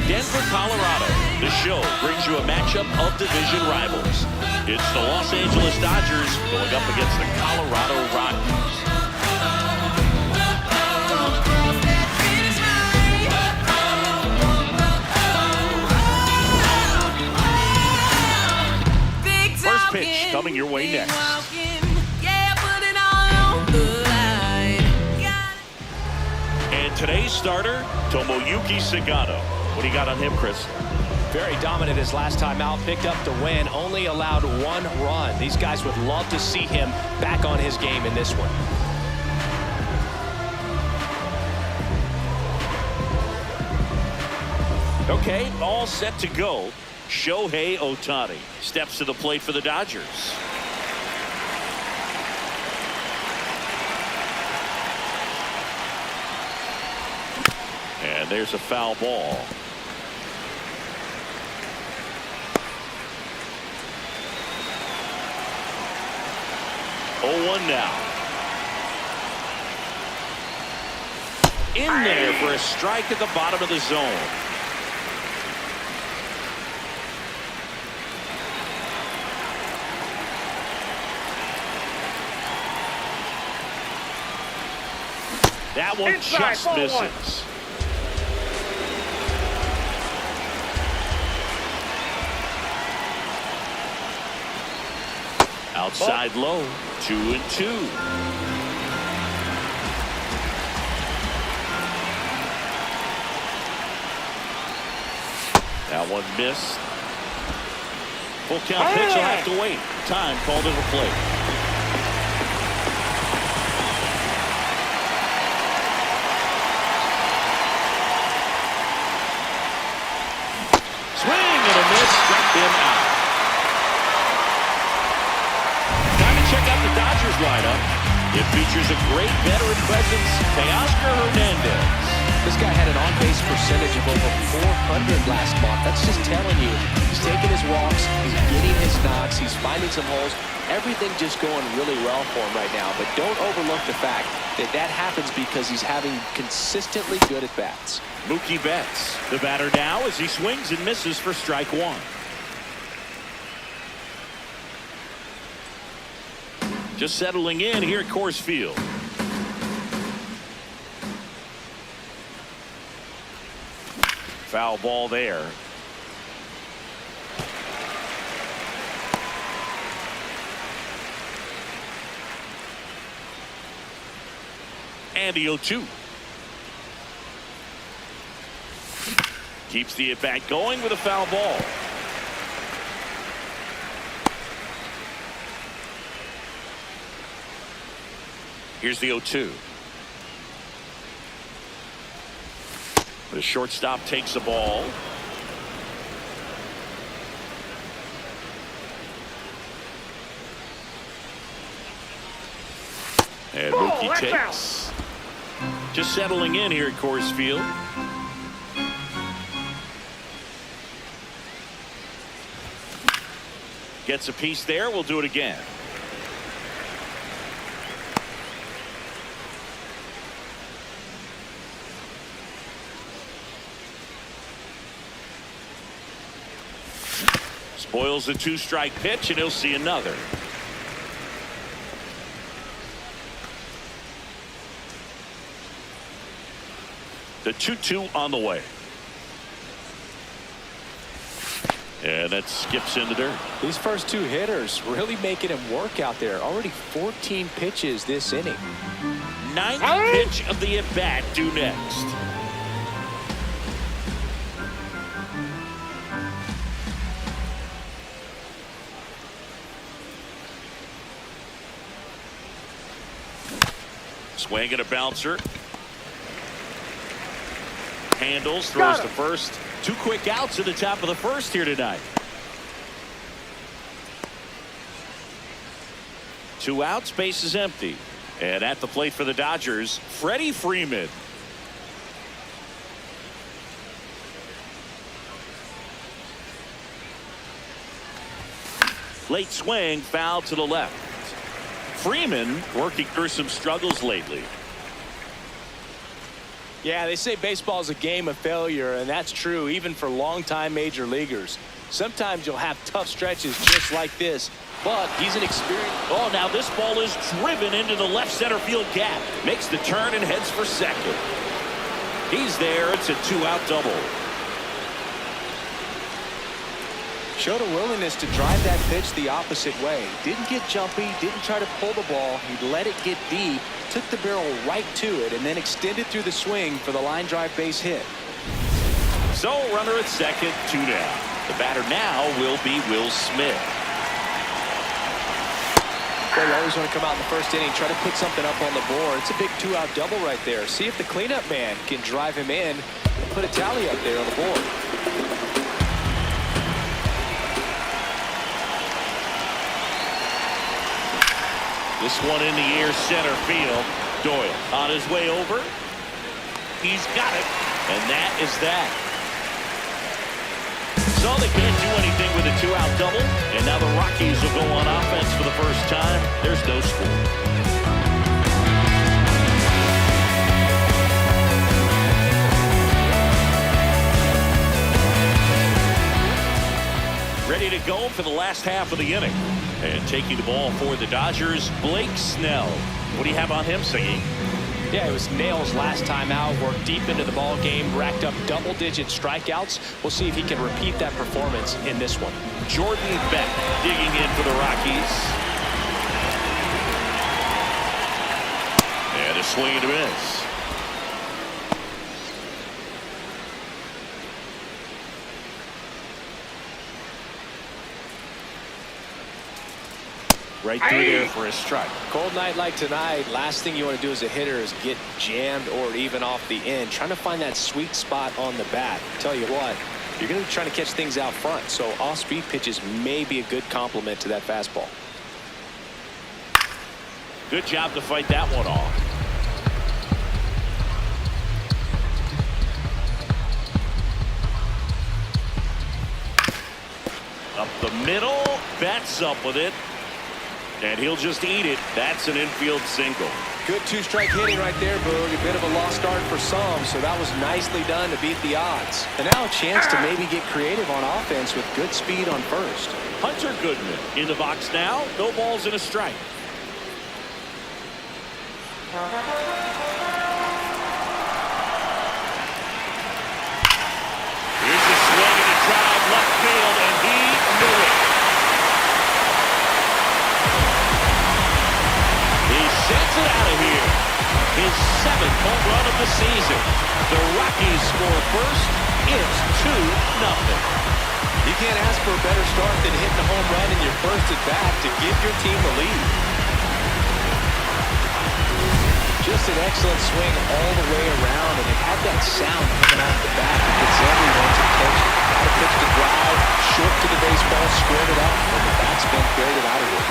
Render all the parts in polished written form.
Denver, Colorado. The show brings you a matchup of division rivals. It's the Los Angeles Dodgers going up against the Colorado Rockies. First pitch coming your way next. And today's starter, Tomoyuki Sagano. What do you got on him, Chris? Very dominant his last time out, picked up the win, only allowed 1 run. These guys would love to see him back on his game in this one. Okay, all set to go. Shohei Ohtani steps to the plate for the Dodgers. And there's a foul ball. Oh, 1 now. In there for a strike at the bottom of the zone. That one just misses. Outside low, 2-2. That one missed. Full count pitch will have to wait. Time called into play. Swing and a miss, struck him out. Check out the Dodgers lineup. It features a great veteran presence, Teoscar Hernandez. This guy had an on-base percentage of over 400 last month. That's just telling you he's taking his walks, he's getting his knocks, he's finding some holes. Everything just going really well for him right now. But don't overlook the fact that that happens because he's having consistently good at-bats. Mookie Betts, the batter now as he swings and misses for strike 1. Just settling in here at Coors Field. Foul ball there. And the 0-2. Keeps the at-bat going with a foul ball. Here's the 0-2. The shortstop takes the ball. And Mookie takes. Just settling in here at Coors Field. Gets a piece there. We'll do it again. Spoils the 2-strike pitch, and he'll see another. The 2-2 on the way. And that skips in the dirt. These first 2 hitters really making him work out there. Already 14 pitches this inning. 9th pitch of the at-bat due next. Swing and a bouncer. Handles, throws to first. 2 quick outs at the top of the first here tonight. 2 outs, base is empty. And at the plate for the Dodgers, Freddie Freeman. Late swing, foul to the left. Freeman working through some struggles lately. Yeah, they say baseball is a game of failure, and that's true even for longtime major leaguers. Sometimes you'll have tough stretches just like this, but he's an experienced... Oh, now this ball is driven into the left center field gap. Makes the turn and heads for second. He's there. It's a 2-out double. Showed a willingness to drive that pitch the opposite way. Didn't get jumpy, didn't try to pull the ball. He let it get deep, took the barrel right to it, and then extended through the swing for the line drive base hit. So runner at second, 2 down. The batter now will be Will Smith. Well, you always want to come out in the first inning, try to put something up on the board. It's a big 2-out double right there. See if the cleanup man can drive him in and put a tally up there on the board. This one in the air, center field. Doyle on his way over. He's got it, and that is that. So they can't do anything with a 2-out double, and now the Rockies will go on offense for the first time. There's no score. Ready to go for the last half of the inning. And taking the ball for the Dodgers, Blake Snell. What do you have on him, Singy? Yeah, it was nails last time out. Worked deep into the ball game, racked up double-digit strikeouts. We'll see if he can repeat that performance in this one. Jordan Beck digging in for the Rockies. And a swing and a miss. Right through there for a strike. Cold night like tonight, last thing you want to do as a hitter is get jammed or even off the end. Trying to find that sweet spot on the bat. Tell you what, you're going to be trying to catch things out front, so off-speed pitches may be a good complement to that fastball. Good job to fight that one off. Up the middle, Betts up with it. And he'll just eat it. That's an infield single. Good two-strike hitting right there, Boog. A bit of a lost start for some, so that was nicely done to beat the odds. And now a chance to maybe get creative on offense with good speed on first. Hunter Goodman in the box now. No balls and a strike. Here's a swing and a drive left field, and he knew it. Sends it out of here. His 7th home run of the season. The Rockies score first. It's 2-0. You can't ask for a better start than hitting a home run in your first at bat to give your team the lead. Just an excellent swing all the way around, and it had that sound coming off the bat that gets everyone's attention. Got a pitch to drive, short to the baseball, squared it up, and the batsman carried it out of here.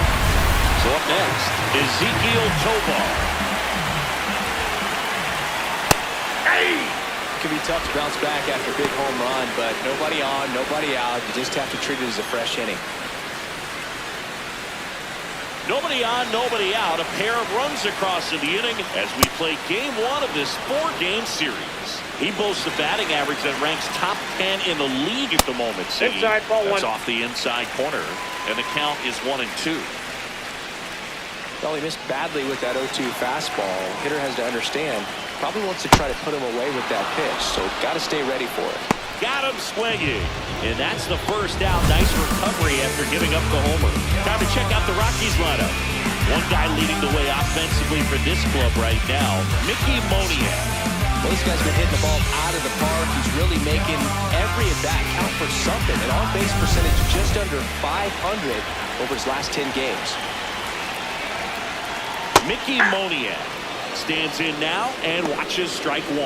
So up next, Ezekiel Tovar. Hey! It can be tough to bounce back after a big home run, but nobody on, nobody out. You just have to treat it as a fresh inning. Nobody on, nobody out. A pair of runs across in the inning as we play game 1 of this 4-game series. He boasts a batting average that ranks top 10 in the league at the moment. Inside ball That's one. off the inside corner, and the count is 1-2. Well, he missed badly with that 0-2 fastball. Hitter has to understand, probably wants to try to put him away with that pitch, so got to stay ready for it. Got him swinging, and that's the first out. Nice recovery after giving up the homer. Time to check out the Rockies lineup. One guy leading the way offensively for this club right now, Mickey Moniak. Well, this guy's been hitting the ball out of the park. He's really making every at-bat count for something. An on-base percentage just under 500 over his last 10 games. Mickey Moniak stands in now and watches strike 1.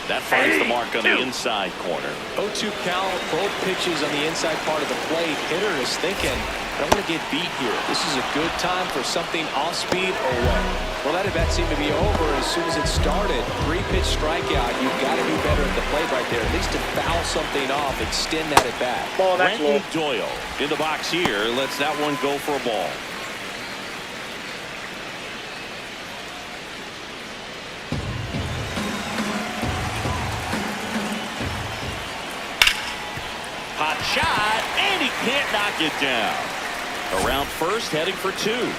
That finds the mark on the inside corner. 0-2 count, both pitches on the inside part of the plate. Hitter is thinking, don't want to get beat here. This is a good time for something off speed or what? Well, that at-bat seemed to be over as soon as it started. 3-pitch strikeout. You've got to do better at the plate right there. At least to foul something off, extend that at-bat. Brendan Doyle in the box here lets that one go for a ball. Hot shot, and he can't knock it down. Around first, heading for 2. And they'll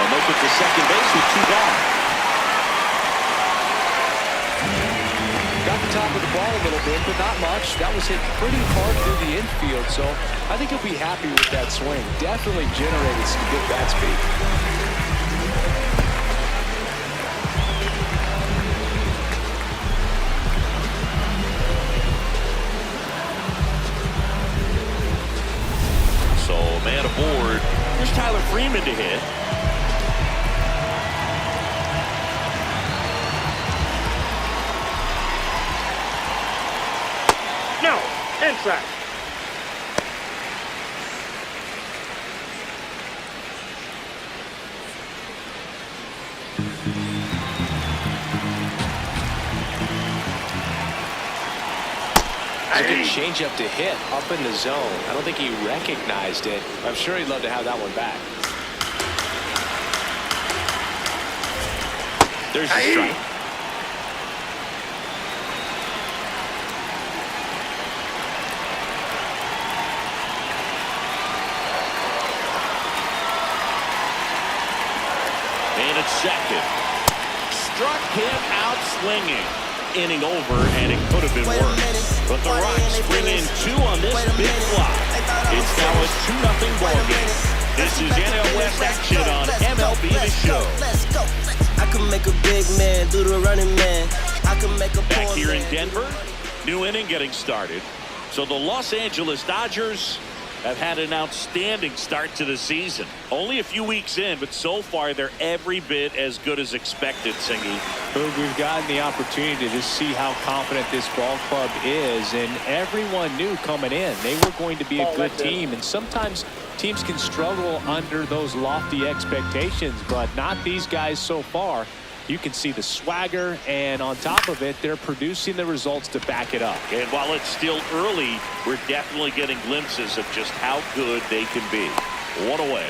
make it to second base with 2 gone. Got the top of the ball a little bit, but not much. That was hit pretty hard through the infield, so I think he'll be happy with that swing. Definitely generated some good bat speed. Man aboard. Here's Tyler Freeman to hit. No, inside. A good changeup to hit up in the zone. I don't think he recognized it. I'm sure he'd love to have that one back. There's the strike. And it's second. Struck him out swinging. Inning over, and it could have been worse. But the Rocks bring in 2 on this big fly. It's now a 2-0 ball game. This is NL West action on MLB The Show. I can make a big man do the running man. I can make a Back here in Denver, new inning getting started. So the Los Angeles Dodgers have had an outstanding start to the season. Only a few weeks in, but so far they're every bit as good as expected, Singy. We've gotten the opportunity to just see how confident this ball club is, and everyone knew coming in they were going to be a good team, and sometimes teams can struggle under those lofty expectations, but not these guys so far. You can see the swagger, and on top of it, they're producing the results to back it up. And while it's still early, we're definitely getting glimpses of just how good they can be. 1 away.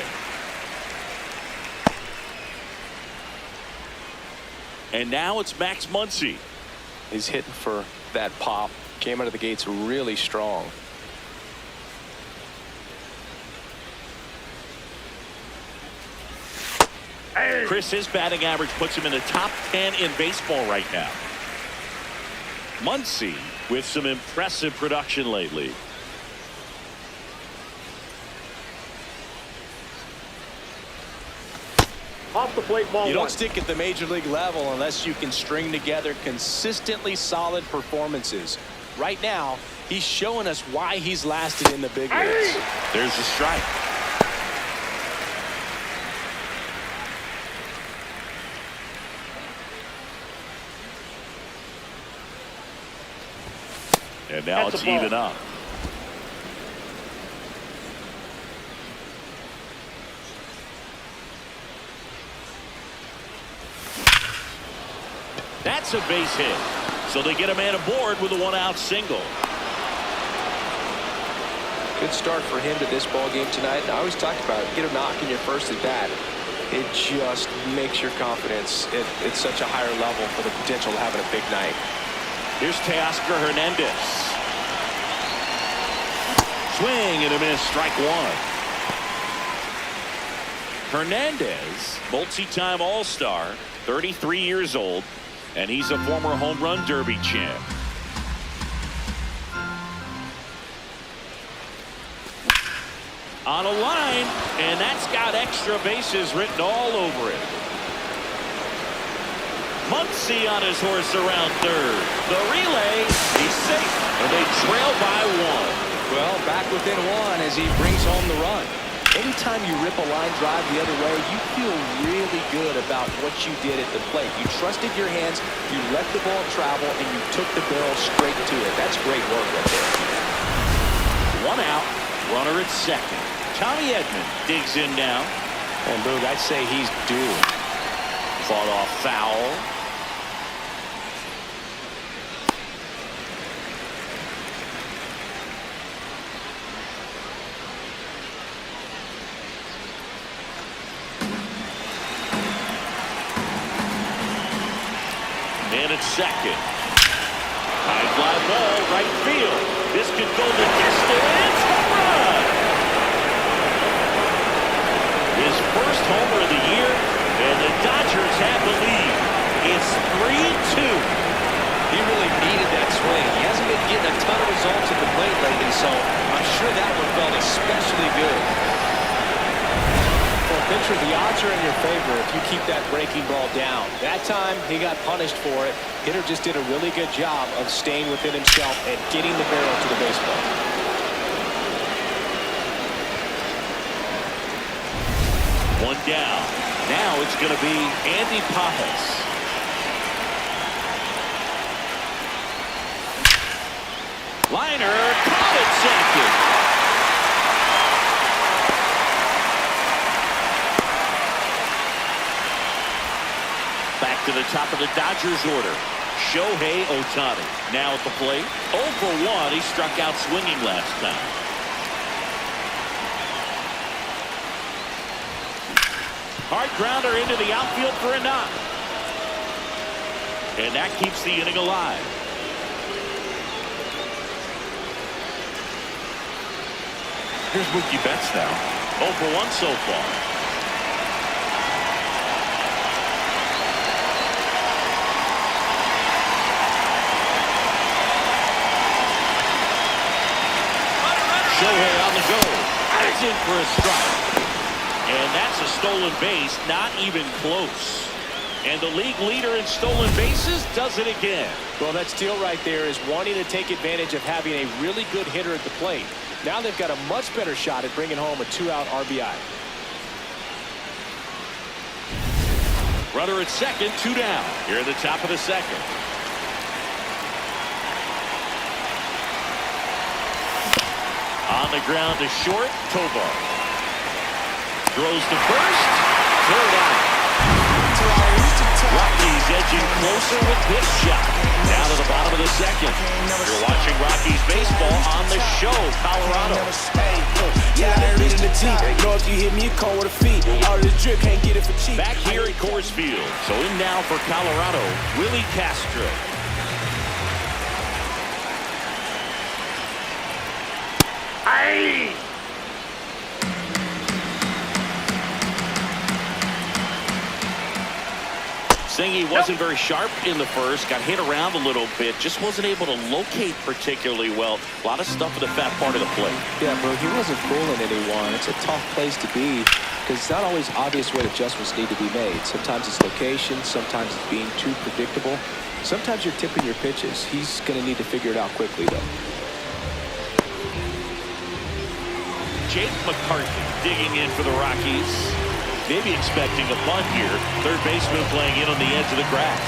And now it's Max Muncy. He's hitting for that pop. Came out of the gates really strong. Chris, his batting average puts him in the top 10 in baseball right now. Muncy with some impressive production lately. Off the plate, ball You 1. don't stick at the major league level unless you can string together consistently solid performances. Right now, he's showing us why he's lasted in the big leagues. There's a strike. And now That's it's a ball. even up. That's a base hit. So they get a man aboard with a 1-out single. Good start for him to this ball game tonight. I always talked about it. Get a knock in your first at bat. It just makes your confidence at such a higher level for the potential of having a big night. Here's Teoscar Hernandez. Swing and a miss, strike 1. Hernandez, multi-time All-Star, 33 years old, and he's a former home run derby champ. On a line, and that's got extra bases written all over it. Muncy on his horse around third. The relay, he's safe, and they trail by 1. Well, back within 1 as he brings home the run. Anytime you rip a line drive the other way, you feel really good about what you did at the plate. You trusted your hands, you let the ball travel, and you took the barrel straight to it. That's great work right there. 1 out, Runner at second. Tommy Edman digs in now. And Boog, I'd say he's due. Fought off foul. And at second. High fly ball, right field. This could go the distance. Home run! His first homer of the year, and the Dodgers have the lead. It's 3-2. He really needed that swing. He hasn't been getting a ton of results at the plate lately, so I'm sure that one felt especially good. For a pitcher, the odds are in your favor if you keep that breaking ball down. That time, he got punished for it. Hitter just did a really good job of staying within himself and getting the barrel to the baseball. One down. Now it's going to be Andy Pajas. Liner caught at second. Back to the top of the Dodgers order. Shohei Ohtani now at the plate. 0 for 1. He struck out swinging last time. Hard grounder into the outfield for a knock. And that keeps the inning alive. Here's Mookie Betts now. 0 for 1 so far. Shohei on the go. It's in for a strike. And that's a stolen base, not even close. And the league leader in stolen bases does it again. Well, that steal right there is wanting to take advantage of having a really good hitter at the plate. Now they've got a much better shot at bringing home a 2-out RBI. Runner at second, 2 down. Here at the top of the second. On the ground to short, Tovar. Throws to first, 3rd out. Rockies edging closer with this shot. Down to the bottom of the second. You're watching Rockies baseball on the show, Colorado. Back here at Coors Field. So in now for Colorado, Willie Castro. Aye! He wasn't very sharp in the first, got hit around a little bit, just wasn't able to locate particularly well. A lot of stuff at the fat part of the plate. Yeah, bro, he wasn't fooling anyone. It's a tough place to be because it's not always obvious what adjustments need to be made. Sometimes it's location, sometimes it's being too predictable. Sometimes you're tipping your pitches. He's going to need to figure it out quickly, though. Jake McCarthy digging in for the Rockies. Maybe expecting a bunt here. Third baseman playing in on the edge of the grass.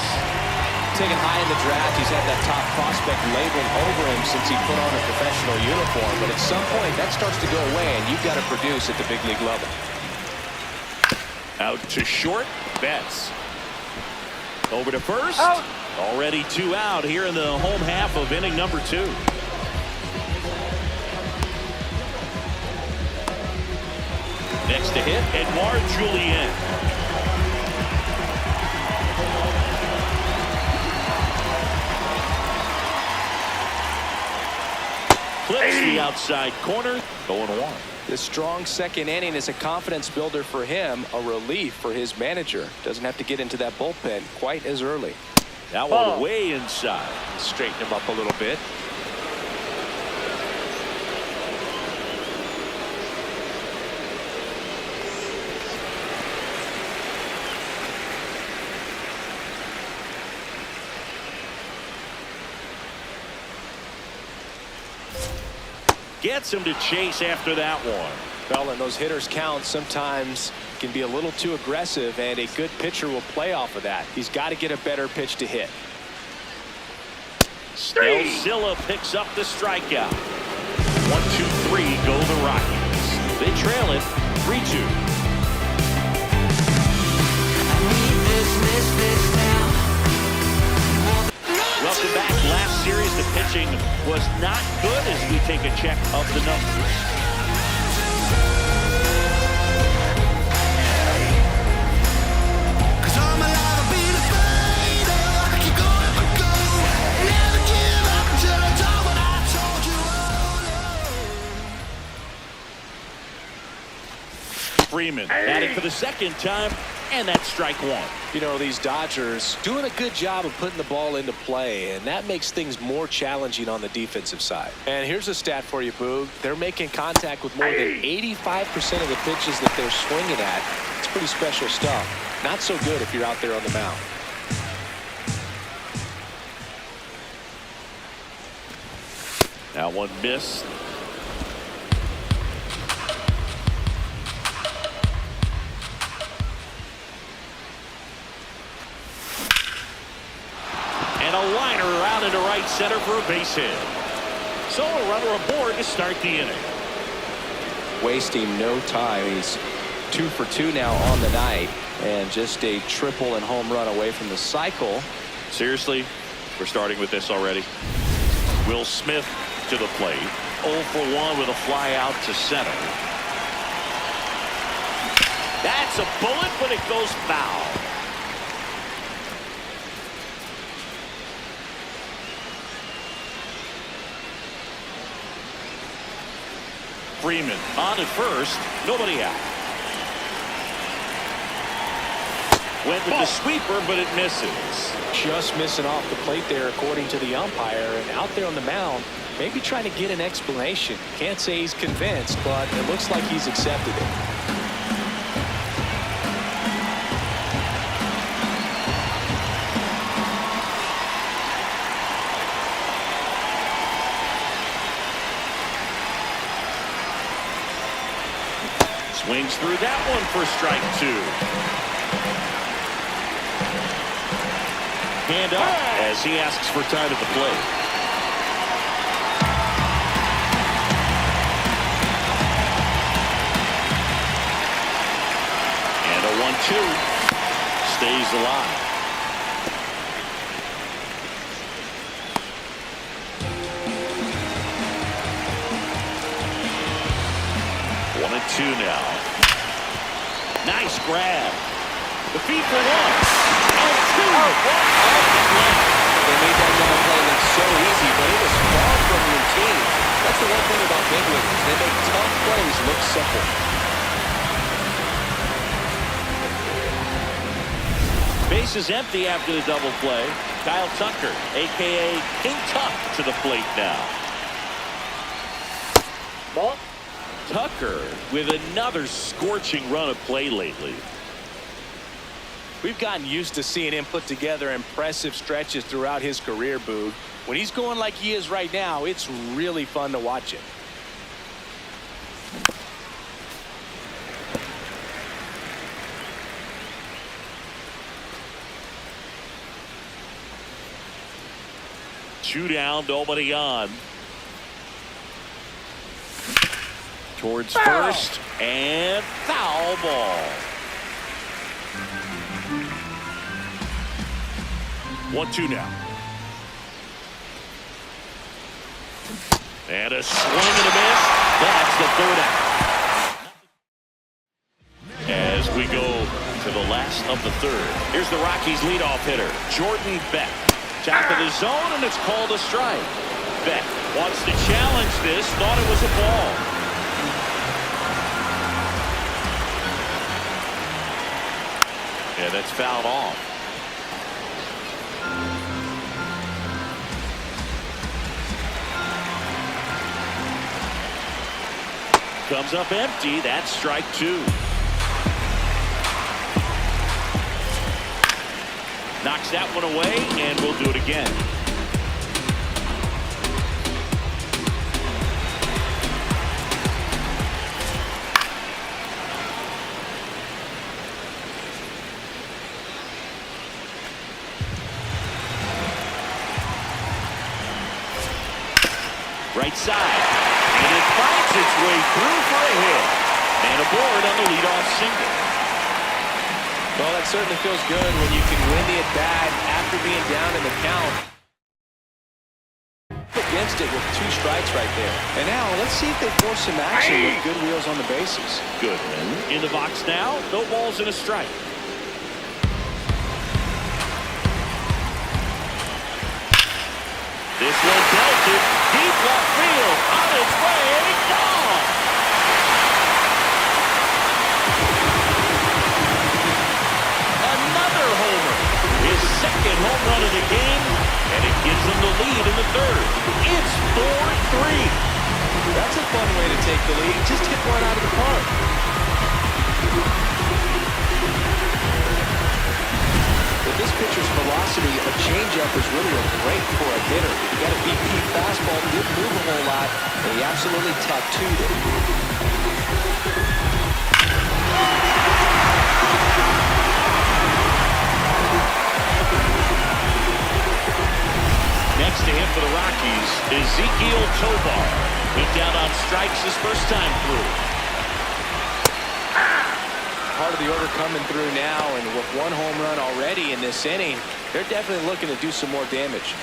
Taken high in the draft, he's had that top prospect labeled over him since he put on a professional uniform. But at some point, that starts to go away, and you've got to produce at the big league level. Out to short, Betts. Over to first. Out. Already 2 out here in the home half of inning number 2. Next to hit, Edouard Julien. Clips the outside corner, going 1. The strong second inning is a confidence builder for him, a relief for his manager. Doesn't have to get into that bullpen quite as early. That one way inside. Straighten him up a little bit. Gets him to chase after that one. Well, and those hitters count sometimes can be a little too aggressive, and a good pitcher will play off of that. He's got to get a better pitch to hit. Snellzilla picks up the strikeout. 1, 2, 3. 3 go the Rockies. They trail it 3-2. Welcome back. Last series, the pitching was not good as we take a check of the numbers. Freeman at it for the second time, and that's strike one. You know, these Dodgers doing a good job of putting the ball into play, and that makes things more challenging on the defensive side. And here's a stat for you, Boog. They're making contact with more than 85% of the pitches that they're swinging at. It's pretty special stuff. Not so good if you're out there on the mound. Now one missed. And a liner out into right center for a base hit. So a runner aboard to start the inning. Wasting no time. He's 2 for 2 now on the night, and just a triple and home run away from the cycle. Seriously, we're starting with this already. Will Smith to the plate. 0 for 1 with a fly out to center. That's a bullet, but it goes foul. Freeman on at first, nobody out. Went with the sweeper, but it misses. Just missing off the plate there, according to the umpire, and out there on the mound, maybe trying to get an explanation. Can't say he's convinced, but it looks like he's accepted it. Swings through that one for strike 2. Hand up as he asks for time at the plate. And a 1-2 stays alive. Two now. Nice grab. The feed for 1 and 2. They made that double play look so easy, but it was far from routine. That's the one thing about big leaguers. They make tough plays look simple. Base is empty after the double play. Kyle Tucker, a.k.a. King Tuck, to the plate now. Ball. Tucker with another scorching run of play lately. We've gotten used to seeing him put together impressive stretches throughout his career, Boog. When he's going like he is right now, it's really fun to watch him. Two down, nobody on. Towards first, and foul ball. 1-2 now. And a swing and a miss. That's the third out. As we go to the last of the third. Here's the Rockies leadoff hitter, Jordan Beck. Top of the zone, and it's called a strike. Beck wants to challenge this, thought it was a ball. Yeah, that's fouled off. Comes up empty. That's strike 2. Knocks that one away, and we'll do it again. Right side. And it finds its way through for a hit. And aboard on the leadoff single. Well, that certainly feels good when you can win the at-bat after being down in the count. Against it with 2 strikes right there. And now let's see if they force some action with good wheels on the bases. Good. In the box now, no balls and a strike. This one belted deep left field, on its way, gone. Another homer, his second home run of the game, and it gives them the lead in the 3rd. It's 4-3. That's a fun way to take the lead. Just hit one out of the park. With this pitcher's velocity, a changeup is really a break for a hitter. You got a BP fastball, didn't move a whole lot, and he absolutely tattooed it. Next to him for the Rockies, Ezekiel Tovar. Went down on strikes his first time through. Part of the order coming through now, and with 1 home run already in this inning, they're definitely looking to do some more damage.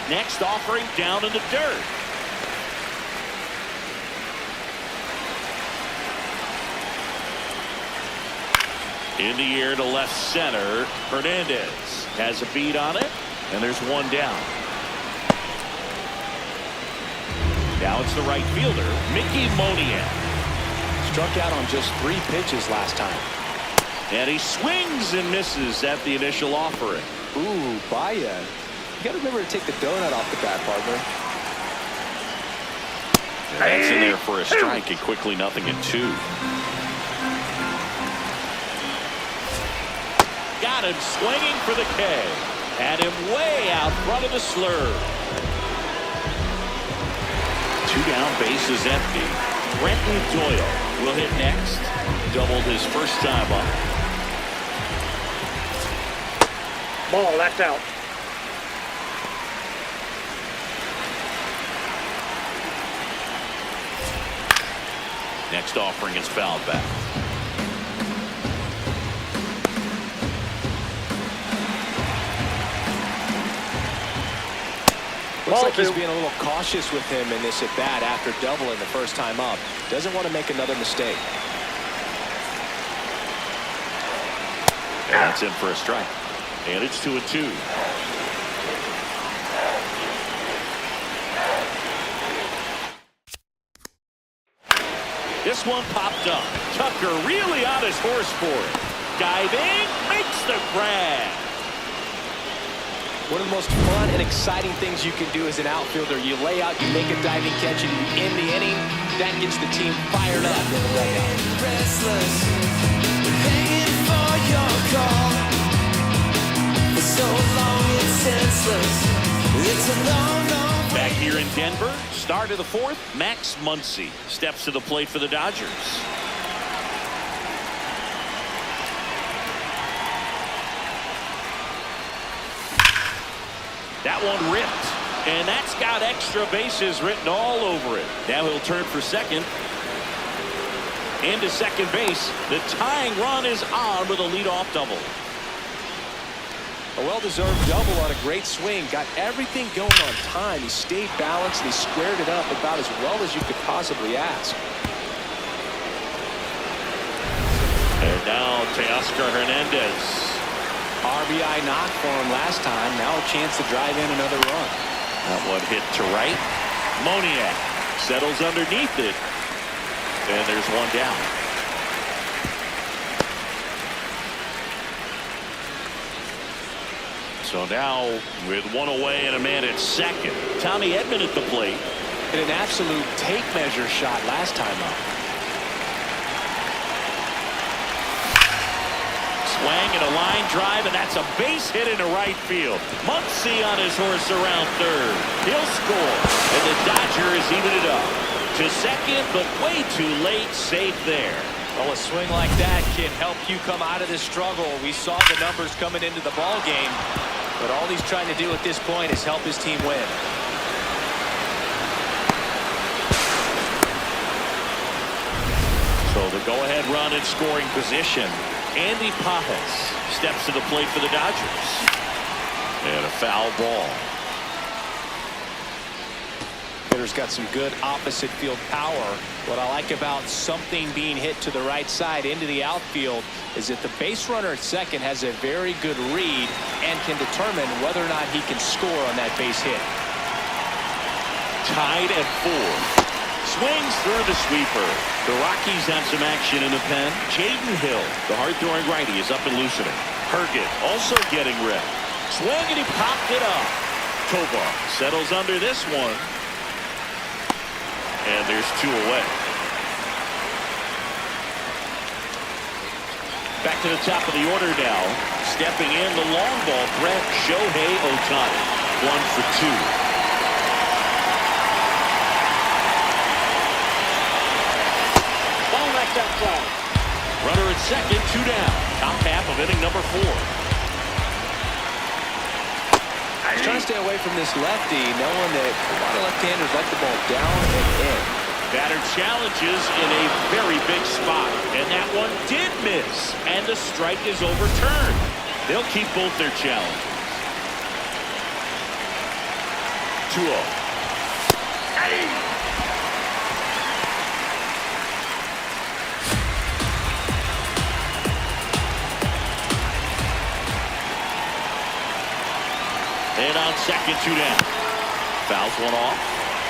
Next offering down in the dirt. In the air to left center, Hernandez has a beat on it, and there's 1 down. Now it's the right fielder, Mickey Moniak. Struck out on just 3 pitches last time. And he swings and misses at the initial offering. Ooh, Baez. You got to remember to take the donut off the bat, partner. And that's in there for a strike, and quickly 0-2. Got him swinging for the K. Had him way out front of the slurve. 2 down, bases empty. Brenton Doyle will hit next. Doubled his first time up. Ball, that's out. Next offering is fouled back. Looks like he's being a little cautious with him in this at-bat after doubling the first time up. Doesn't want to make another mistake. And that's in for a strike. And it's 2-2. This one popped up. Tucker really on his horse for it. Diving, makes the grab. One of the most fun and exciting things you can do as an outfielder. You lay out, you make a diving catch, and you end the inning. That gets the team fired up in the dugout. Restless, hanging for your call. For so long it's senseless. It's a long, long way. Back here in Denver, start of the 4th, Max Muncy steps to the plate for the Dodgers. That one ripped, and that's got extra bases written all over it. Now he'll turn for second. Into second base. The tying run is on with a leadoff double. A well-deserved double on a great swing. Got everything going on time. He stayed balanced, and he squared it up about as well as you could possibly ask. And now Teoscar Hernandez. RBI knock for him last time. Now a chance to drive in another run. That one hit to right. Moniak settles underneath it. And there's 1 down. So now with 1 away and a man at second. Tommy Edman at the plate. Hit an absolute tape measure shot last time up. Swang and a line drive, and that's a base hit into right field. Muncy on his horse around third. He'll score, and the Dodgers even it up. To second, but way too late, safe there. Well, a swing like that can help you come out of this struggle. We saw the numbers coming into the ball game. But all he's trying to do at this point is help his team win. So the go-ahead run in scoring position. Andy Pajas steps to the plate for the Dodgers. And a foul ball. Hitter's got some good opposite field power. What I like about something being hit to the right side into the outfield is that the base runner at second has a very good read and can determine whether or not he can score on that base hit. Tied at 4. Swings through the sweeper. The Rockies have some action in the pen. Jaden Hill, the hard-throwing righty, is up and loosening. Herget also getting rep. Swung and he popped it up. Tovar settles under this one. And there's 2 away. Back to the top of the order now. Stepping in the long ball threat, Shohei Ohtani. 1 for 2. Outside. Runner at second, 2 down. Top half of inning number 4. He's trying to stay away from this lefty, knowing that a lot of left-handers let the ball down and in. Batter challenges in a very big spot, and that one did miss, and the strike is overturned. They'll keep both their challenges. 2-0. And on second, 2 down. Fouls one off.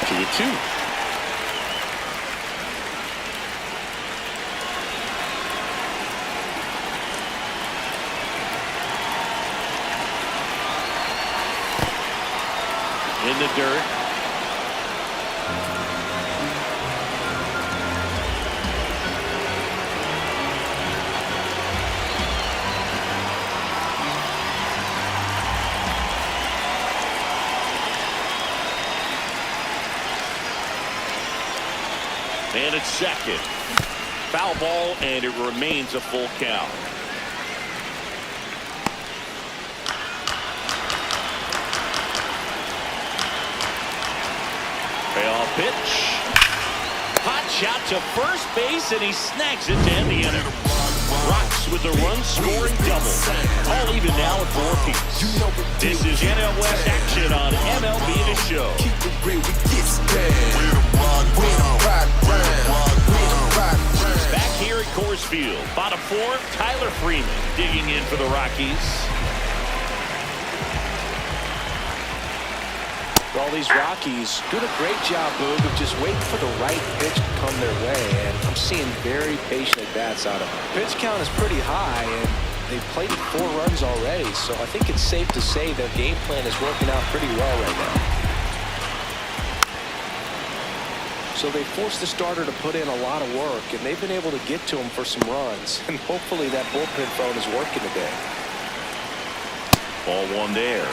2-2. In the dirt. And it's second. Foul ball, and it remains a full count. Payoff pitch. Hot shot to first base, and he snags it to end the inning. Rocks with a run-scoring double. All even now at 4 apiece. This is NL West action on MLB The Show. Back here at Coors Field, bottom 4, Tyler Freeman digging in for the Rockies. Well, these Rockies doing a great job, Boog, of just waiting for the right pitch to come their way, and I'm seeing very patient at-bats out of them. Pitch count is pretty high, and they've played 4 runs already, so I think it's safe to say their game plan is working out pretty well right now. So they forced the starter to put in a lot of work, and they've been able to get to him for some runs, and hopefully that bullpen phone is working today. Ball 1 there.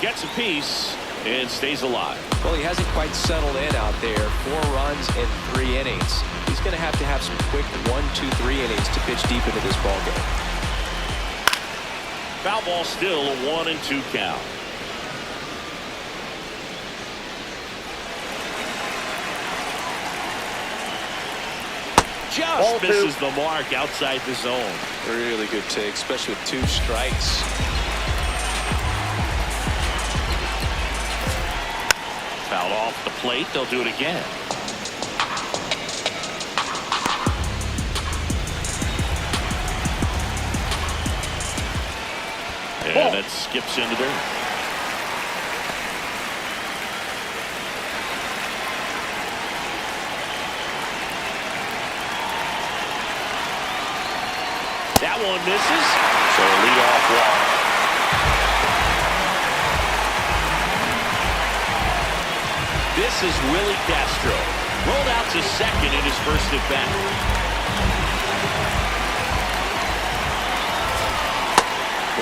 Gets a piece and stays alive. Well, he hasn't quite settled in out there. 4 runs in 3 innings. He's going to have some quick 1, 2, 3 innings to pitch deep into this ball game. Foul ball, still a 1-2 count. Just misses the mark outside the zone. Really good take, especially with 2 strikes. Foul off the plate. They'll do it again. And it skips into there. That one misses. So a leadoff walk. This is Willie Castro. Rolled out to second in his first at bat.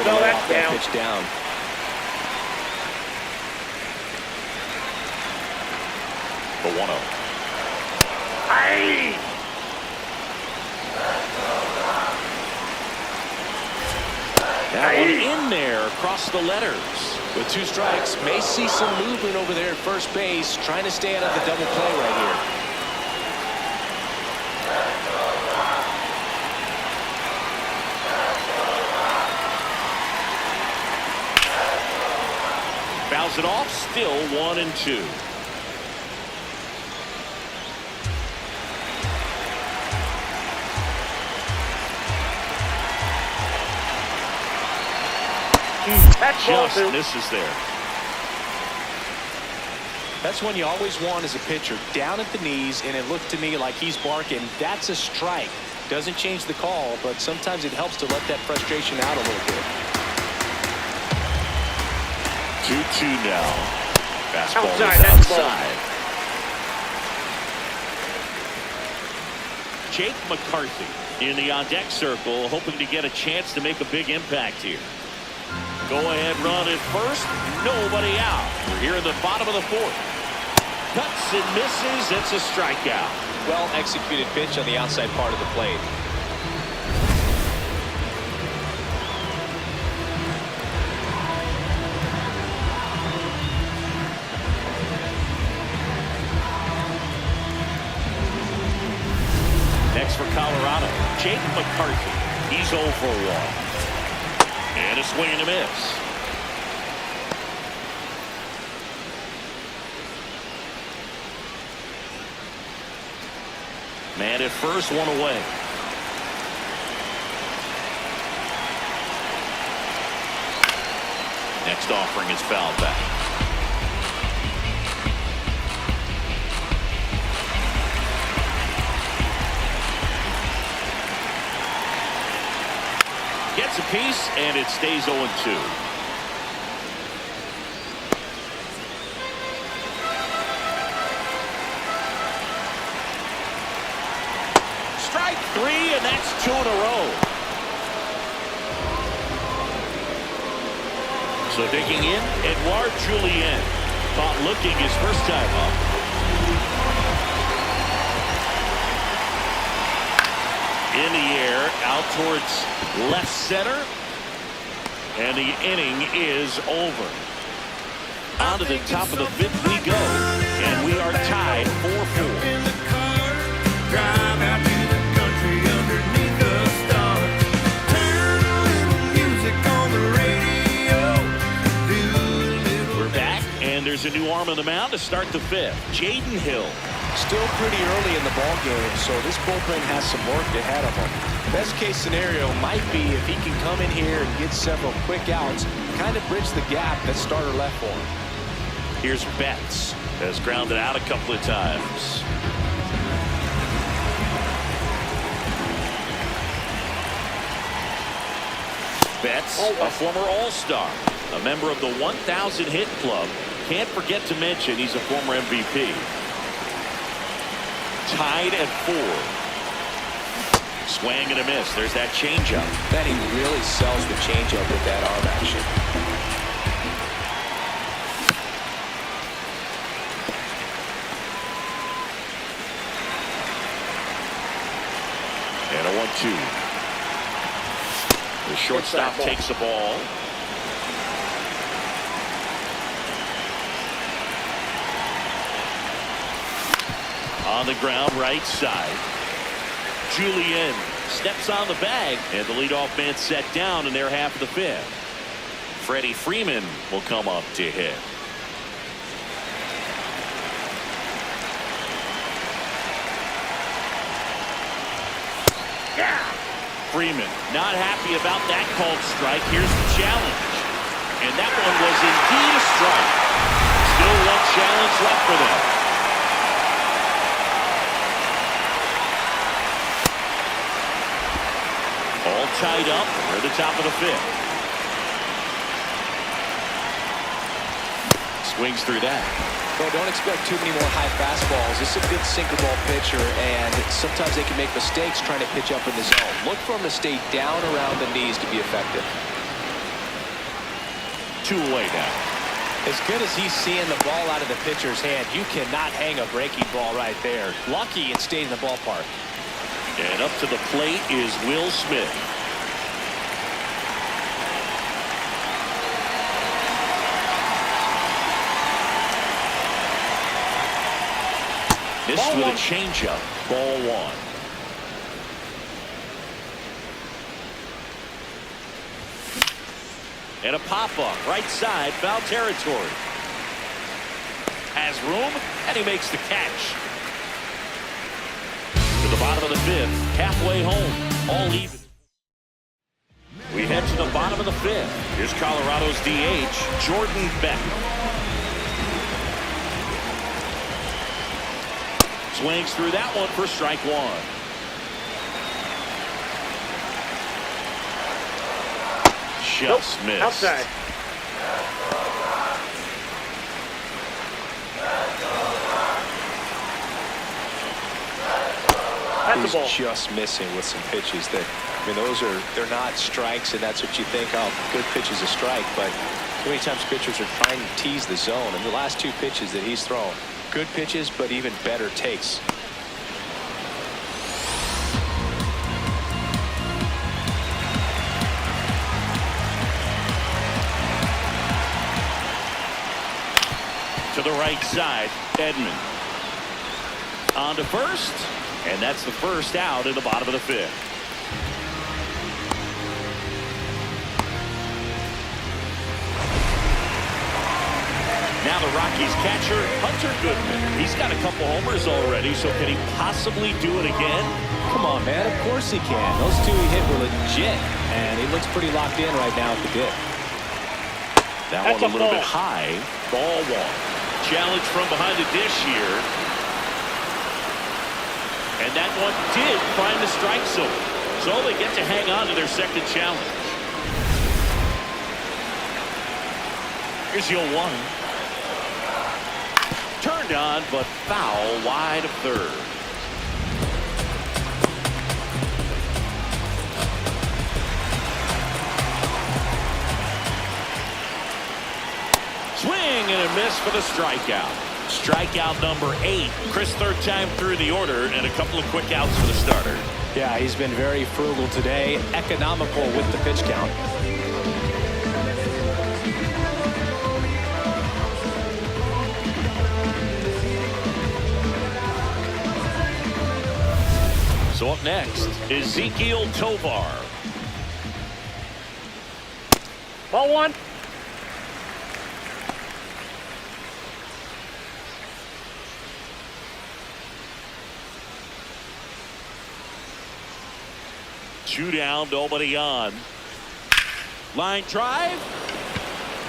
No, that's down. Pitch down. For 1-0. Aye. That one in there across the letters. With 2 strikes, may see some movement over there at first base, trying to stay out of the double play right here. Fouls it off, still 1-2. That's ball Just 2. misses there. That's one you always want as a pitcher, down at the knees, and it looked to me like he's barking. That's a strike. Doesn't change the call, but sometimes it helps to let that frustration out a little bit. 2-2 now. Fastball Outside, is that's ball. outside. Jake McCarthy in the on-deck circle, hoping to get a chance to make a big impact here. Go-ahead run at first, nobody out. We're here in the bottom of the 4th. Cuts and misses, it's a strikeout. Well-executed pitch on the outside part of the plate. Next for Colorado, Jake McCarthy. He's 0 for 1. And a swing and a miss. Man at first, 1 away. Next offering is fouled back. Gets a piece, and it stays 0-2. Strike 3, and that's 2 in a row. So digging in, Edouard Julien. Caught looking his first time up. In the air, out towards left center. And the inning is over. On to the top of the 5th we go. And we are tied 4-4. Drive out to the country underneath the stars. Turn a little music on the radio. Do a little. We're back, and there's a new arm on the mound to start the 5th. Jaden Hill. Still pretty early in the ball game, so this bullpen has some work ahead of him. Best case scenario might be if he can come in here and get several quick outs, kind of bridge the gap that starter left for him. Here's Betts. Has grounded out a couple of times. Betts, a former All-Star, a member of the 1,000 hit club. Can't forget to mention he's a former MVP. Tied at 4. Swing and a miss. There's that changeup. Benny really sells the changeup with that arm action. And a 1-2. The shortstop takes the ball. On the ground, right side. Julien steps on the bag, and the leadoff man set down in their half of the 5th. Freddie Freeman will come up to hit. Freeman not happy about that called strike. Here's the challenge. And that one was indeed a strike. Still one challenge left for them. All tied up. We're at the top of the 5th. Swings through that. Well, don't expect too many more high fastballs. This is a good sinker ball pitcher, and sometimes they can make mistakes trying to pitch up in the zone. Look for him to stay down around the knees to be effective. 2 away now. As good as he's seeing the ball out of the pitcher's hand, you cannot hang a breaking ball right there. Lucky it stayed in the ballpark. And up to the plate is Will Smith. Missed with a changeup. Ball one. And a pop-up. Right side. Foul territory. Has room. And he makes the catch. To the bottom of the fifth. Halfway home. All even. We head to the bottom of the fifth. Here's Colorado's DH, Jordan Beck. Swings through that one for strike one. Just missed. Outside. That's the ball. He's just missing with some pitches that, I mean, they're not strikes, and that's what you think, oh, good pitch is a strike, but too many times pitchers are trying to tease the zone, and the last two pitches that he's thrown, good pitches, but even better takes. To the right side, Edman. On to first, and that's the first out in the bottom of the fifth. Now the Rockies catcher, Hunter Goodman. He's got a couple homers already, so can he possibly do it again? Come on, man. Of course he can. Those two he hit were legit, and he looks pretty locked in right now at the dip. That one a little bit high. Ball one. Challenge from behind the dish here. And that one did find the strike zone. So they get to hang on to their second challenge. Here's your one. Turned on, but foul wide of third. Swing and a miss for the strikeout. Strikeout number 8. Chris, third time through the order, and a couple of quick outs for the starter. Yeah, he's been very frugal today, economical with the pitch count. So up next, Ezequiel Tovar. Ball one. Two down, nobody on. Line drive,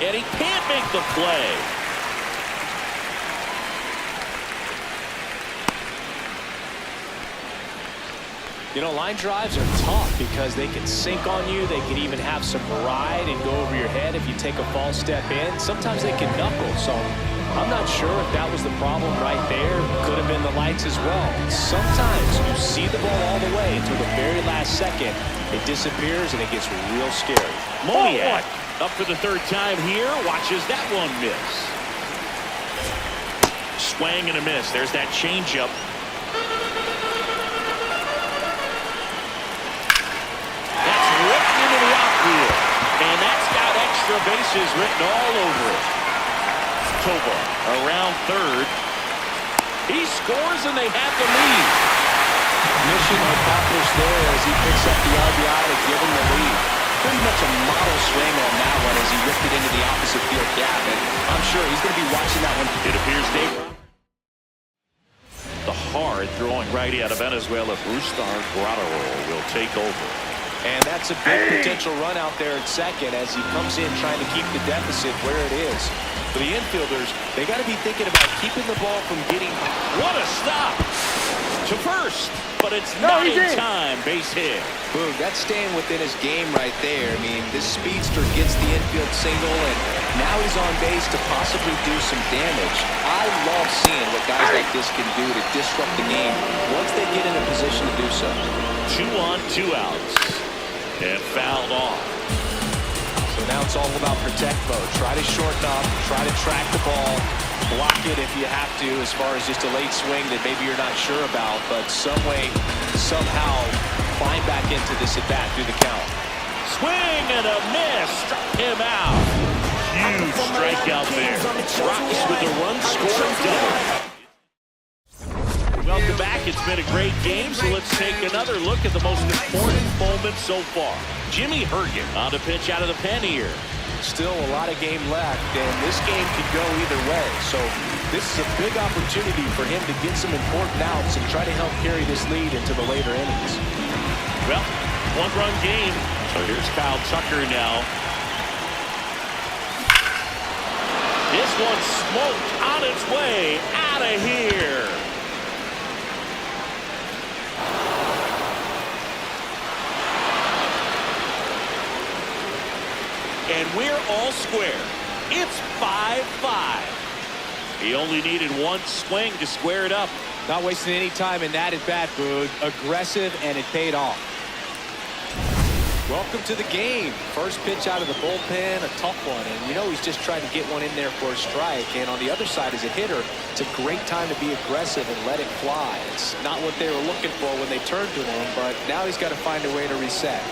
and he can't make the play. You know, line drives are tough because they can sink on you. They can even have some ride and go over your head if you take a false step in. Sometimes they can knuckle. So I'm not sure if that was the problem right there. Could have been the lights as well. Sometimes you see the ball all the way until the very last second. It disappears and it gets real scary. Moniak up for the third time here. Watches that one miss. Swing and a miss. There's that changeup. And that's got extra bases written all over it. Tovar around third. He scores and they have the lead. Mission accomplished there as he picks up the RBI to give him the lead. Pretty much a model swing on that one as he ripped it into the opposite field gap. And I'm sure he's going to be watching that one. It appears Dave. The hard throwing righty out of Venezuela, Brustar Guerrero will take over. And that's a big potential run out there at second as he comes in trying to keep the deficit where it is. For the infielders, they got to be thinking about keeping the ball from getting. What a stop to first, but it's not in time. Base hit. Boom, that's staying within his game right there. I mean, this speedster gets the infield single, and now he's on base to possibly do some damage. I love seeing what guys like this can do to disrupt the game once they get in a position to do so. 2 on, 2 outs. And fouled off. So now it's all about protect mode. Try to shorten up, try to track the ball, block it if you have to as far as just a late swing that maybe you're not sure about, but some way, somehow climb back into this at-bat through the count. Swing and a miss. Struck him out. Huge strikeout there. Rockies with the run scoring double. it's been a great game, so let's take another look at the most important moment so far. Jimmy Hergen on the pitch out of the pen here. Still a lot of game left, and this game could go either way. So this is a big opportunity for him to get some important outs and try to help carry this lead into the later innings. Well, one-run game. So here's Kyle Tucker now. This one smoked on its way out of here. And we're all square. It's 5-5. He only needed one swing to square it up. Not wasting any time in that at bat, Boog. Aggressive, and it paid off. Welcome to the game. First pitch out of the bullpen, a tough one. And you know he's just trying to get one in there for a strike. And on the other side, as a hitter, it's a great time to be aggressive and let it fly. It's not what they were looking for when they turned to him, but now he's got to find a way to reset.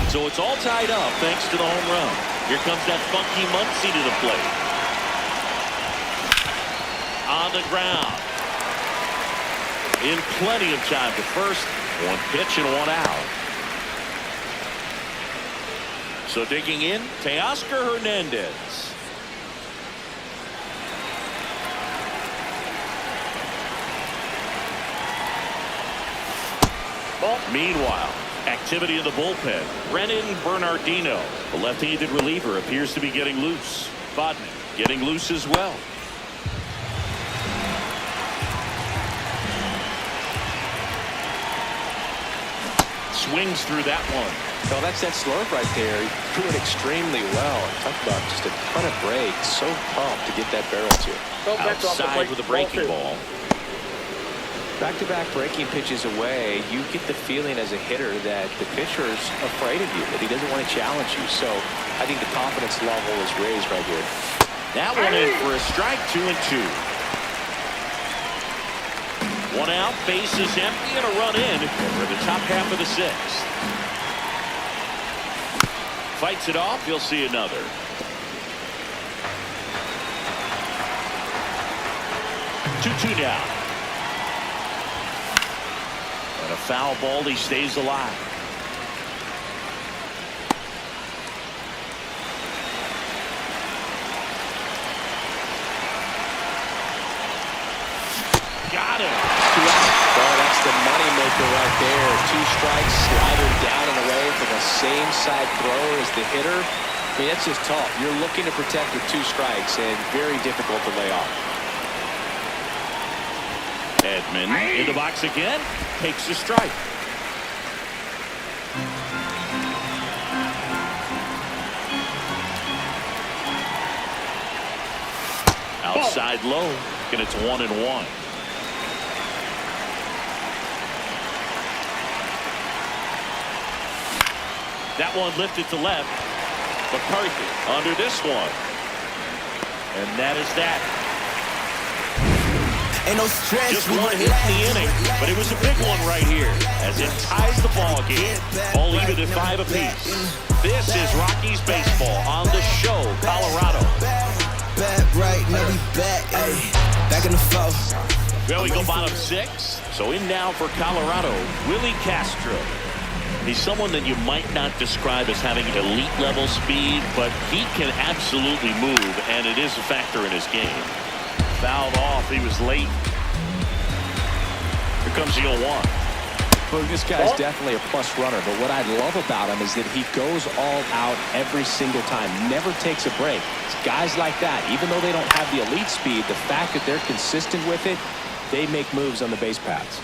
So it's all tied up thanks to the home run. Here comes that funky Muncy to the plate. On the ground. In plenty of time to first. One pitch and one out. So digging in, Teoscar Hernandez. Meanwhile, activity in the bullpen. Brennan Bernardino, the left-handed reliever, appears to be getting loose. Bodman getting loose as well. Swings through that one. Well, that's that slurve right there. He threw it extremely well. Talk about just a ton of breaks. So pumped to get that barrel to. Outside with a breaking ball. Back-to-back breaking pitches away, you get the feeling as a hitter that the pitcher's afraid of you, that he doesn't want to challenge you. So I think the confidence level is raised right here. That one in for a strike, 2-2. One out, bases empty, and a run in for the top half of the sixth. Fights it off, you'll see another. Two now. And a foul ball, he stays alive. Got him. Well, that's the moneymaker right there. Two strikes, slider down and away from the same side throw as the hitter. I mean, that's just tough. You're looking to protect with two strikes and very difficult to lay off. Edman in the box again, takes the strike. Outside low, and it's 1-1. That one lifted to left. McCarthy under this one. And that is that. Ain't no stress. Just one hit in the inning, but it was a big one right here as it ties the ball game. All even at 5 apiece. This is Rockies baseball on the show, Colorado. Back right, now we back, back in the foul. Well, we go bottom 6. So in now for Colorado, Willie Castro. He's someone that you might not describe as having elite level speed, but he can absolutely move, and it is a factor in his game. Fouled off. He was late. Here comes the 0-1. Well, this guy's definitely a plus runner, but what I love about him is that he goes all out every single time, never takes a break. It's guys like that, even though they don't have the elite speed, the fact that they're consistent with it, they make moves on the base paths.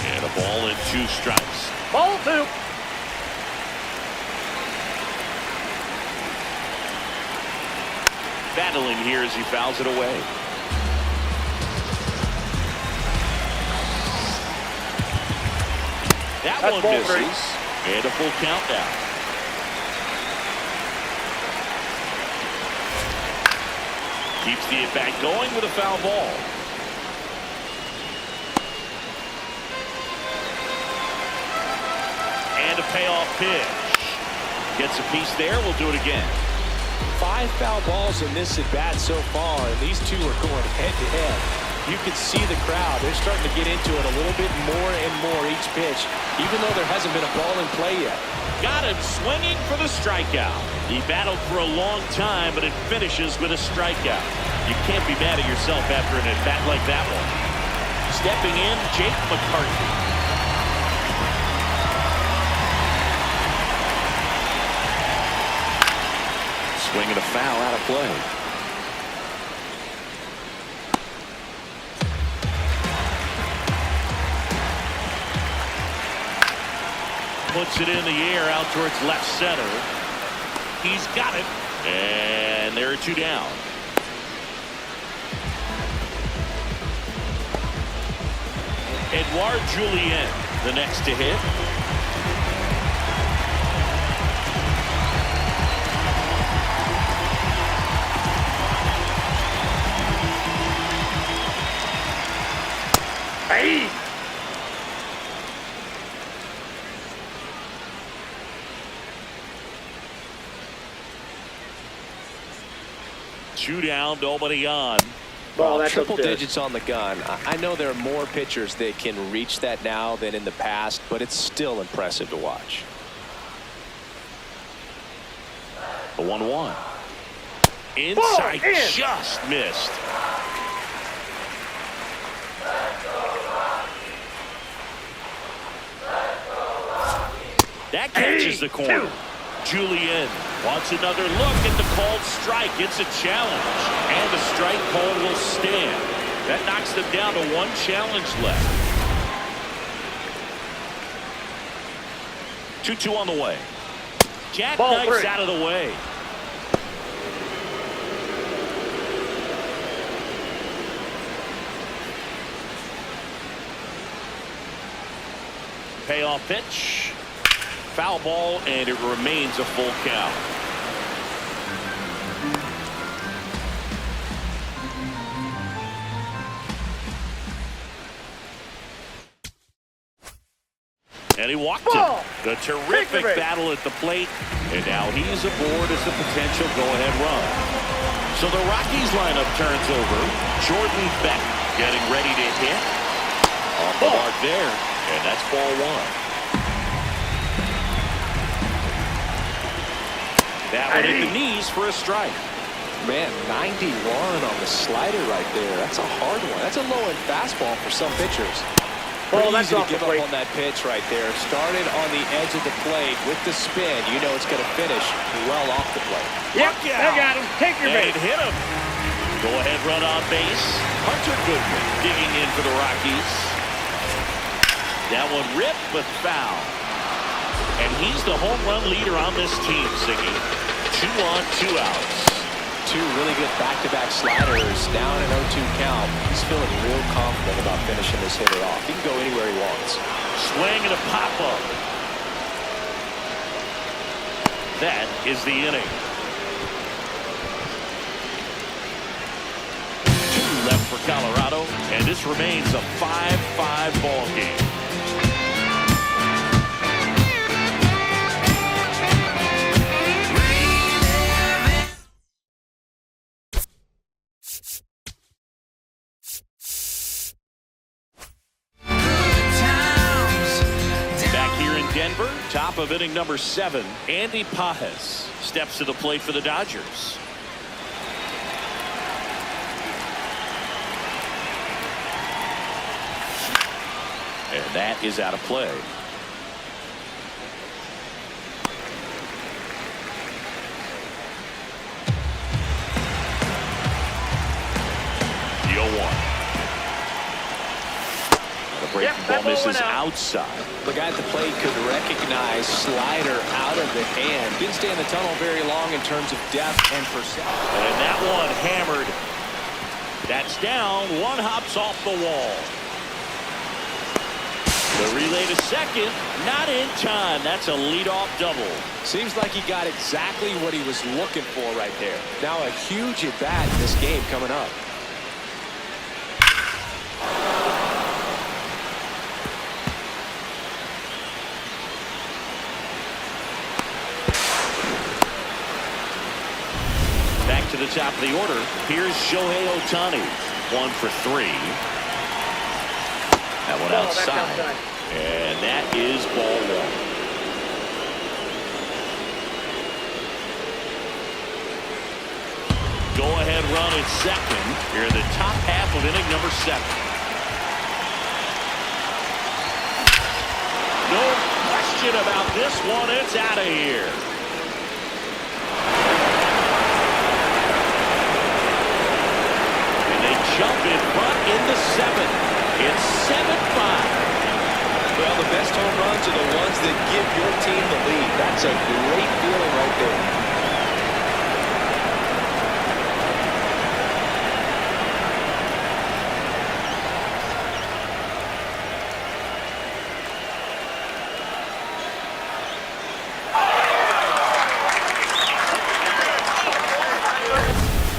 And a ball and 2 strikes. Ball 2. Battling here as he fouls it away. That That's one ball misses. And a full count now. Keeps the at-bat going with a foul ball. And a payoff pitch. Gets a piece there. We'll do it again. 5 foul balls in this at bat so far, and these two are going head-to-head. You can see the crowd. They're starting to get into it a little bit more and more each pitch, even though there hasn't been a ball in play yet. Got him swinging for the strikeout. He battled for a long time, but it finishes with a strikeout. You can't be mad at yourself after an at-bat like that one. Stepping in, Jake McCarthy. Swinging a foul out of play. Puts it in the air out towards left center. He's got it. And there are 2 down. Edouard Julien, the next to hit. Hey! Two down, nobody on. Ball, that's Triple upstairs. digits on the gun. I know there are more pitchers that can reach that now than in the past, but it's still impressive to watch. The 1-1. Inside, Ball in. just missed. That catches the corner. Julien wants another look at the called strike. It's a challenge, and the strike call will stand. That knocks them down to 1 challenge left. 2-2 on the way. Jackknifes out of the way. Payoff pitch. Foul ball, and it remains a full count. And he walked him. The terrific battle at the plate, and now he's aboard as the potential go-ahead run. So the Rockies lineup turns over. Jordan Beck getting ready to hit. Off the mark there, and that's ball 1. That one hit the knees for a strike. Man, 91 on the slider right there. That's a hard one. That's a low-end fastball for some pitchers. Pretty easy to give up on that pitch right there. Started on the edge of the plate with the spin. You know it's going to finish well off the plate. Yep, I got him. Take your base. And hit him. Go-ahead run on base. Hunter Goodman digging in for the Rockies. That one ripped, but foul. And he's the home run leader on this team, Siggy. 2 on, 2 outs. 2 really good back-to-back sliders. Down an 0-2 count. He's feeling real confident about finishing this hitter off. He can go anywhere he wants. Swing and a pop-up. That is the inning. 2 left for Colorado, and this remains a 5-5 ball game. Denver, top of inning number 7. Andy Pajes steps to the plate for the Dodgers. And that is out of play. The 0-1. Breaking ball misses outside. The guy at the plate could recognize slider out of the hand. Didn't stay in the tunnel very long in terms of depth and percent. And that one hammered. That's down. 1 hops off the wall. The relay to second. Not in time. That's a leadoff double. Seems like he got exactly what he was looking for right there. Now a huge at bat in this game coming up. the top of the order. Here's Shohei Ohtani. 1 for 3. That one outside. And that is ball 1. Go-ahead run at second here in the top half of inning number 7. No question about this one. It's out of here. And they jump in front in the 7th. It's 7-5. Well, the best home runs are the ones that give your team the lead. That's a great feeling right there.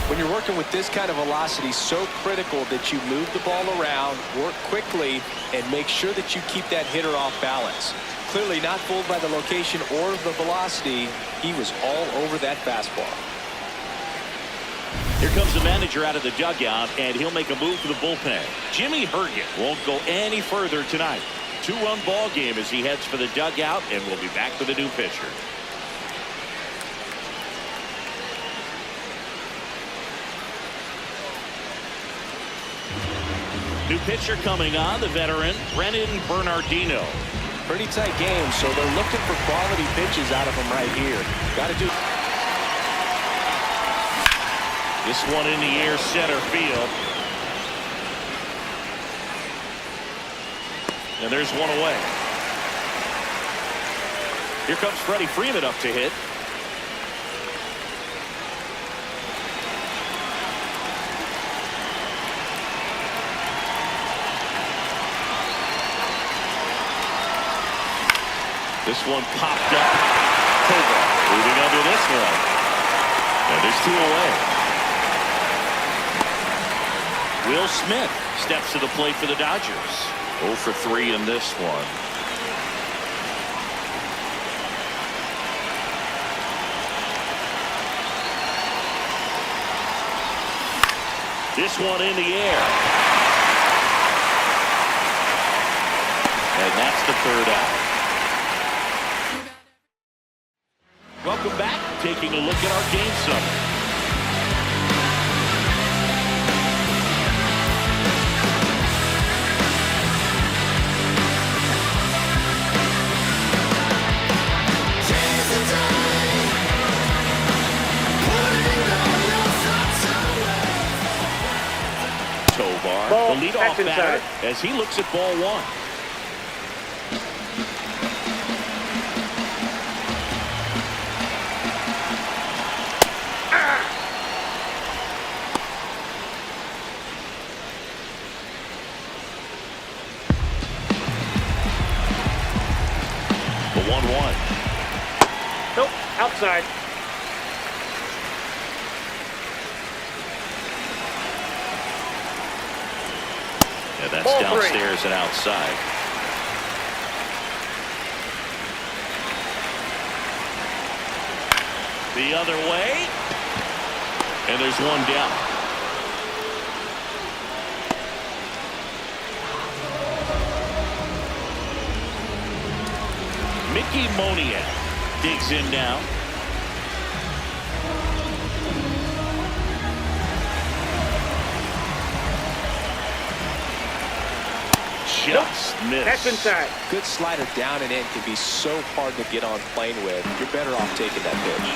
When you're working with this kind of velocity, so critical that you move the ball around, work quickly, and make sure that you keep that hitter off balance. Clearly not fooled by the location or the velocity. He was all over that fastball. Here comes the manager out of the dugout, and he'll make a move to the bullpen. Jimmy Herget won't go any further tonight. 2-run ball game as he heads for the dugout, and we'll be back with a new pitcher. New pitcher coming on, the veteran, Brennan Bernardino. Pretty tight game, so they're looking for quality pitches out of him right here. Got to do. This one in the air, center field. And there's one away. Here comes Freddie Freeman up to hit. This one popped up. Tovar moving under this one. And there's 2 away. Will Smith steps to the plate for the Dodgers. 0 for 3 in this one. This one in the air. And that's the 3rd out. Welcome back. Taking a look at our game summary. Tovar, the leadoff batter, as he looks at ball 1. The 1-1. Nope, outside. Yeah, that's Ball downstairs 3. and outside. The other way. And there's one down. Mickey Moniak digs in now. Just missed. That's inside. Good slider down and in can be so hard to get on plane with. You're better off taking that pitch.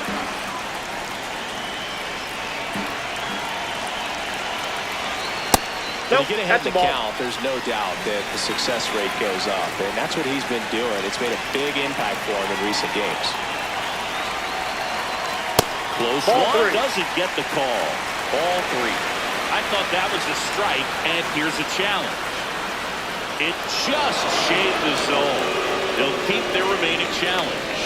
When you get ahead in the count, there's no doubt that the success rate goes up, and that's what he's been doing. It's made a big impact for him in recent games. Close Ball one 3. doesn't get the call. Ball 3. I thought that was a strike, and here's a challenge. It just shaved the zone. They'll keep their remaining challenge.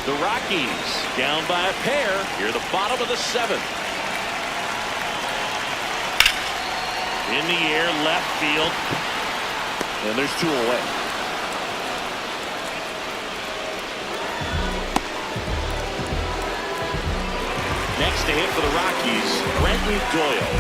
The Rockies down by a pair here at the bottom of the 7th. In the air, left field. And there's 2 away. Next for the Rockies, Brenton Doyle.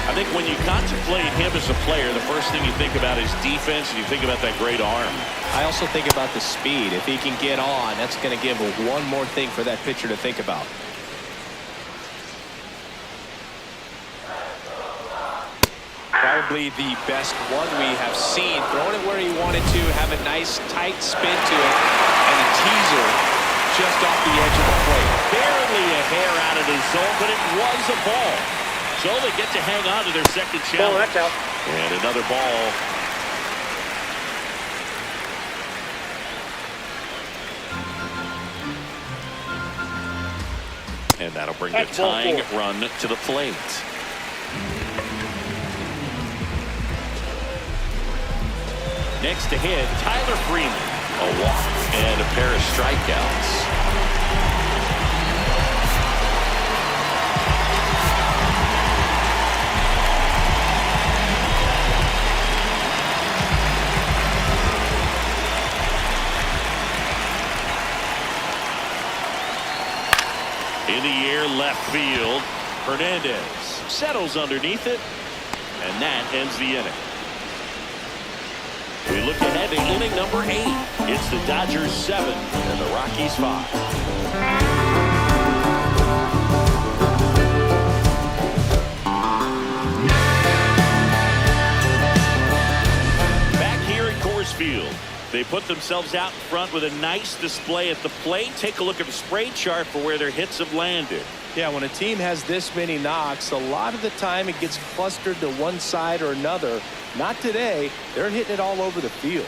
I think when you contemplate him as a player, the first thing you think about is defense, and you think about that great arm. I also think about the speed. If he can get on, that's going to give one more thing for that pitcher to think about. Probably the best one we have seen. Throwing it where he wanted to, have a nice tight spin to it, and a teaser just off the edge of the plate. Barely a hair out of the zone, but it was a ball. So they get to hang on to their second challenge. Ball, that's out. And another ball. And that'll bring the tying run to the plate. Next to hit, Tyler Freeman. A walk and a pair of strikeouts. In the air, left field. Hernandez settles underneath it, and that ends the inning. We look ahead to inning number 8. It's the Dodgers 7 and the Rockies 5. Back here at Coors Field, they put themselves out in front with a nice display at the plate. Take a look at the spray chart for where their hits have landed. Yeah, when a team has this many knocks, a lot of the time it gets clustered to one side or another. Not today. They're hitting it all over the field.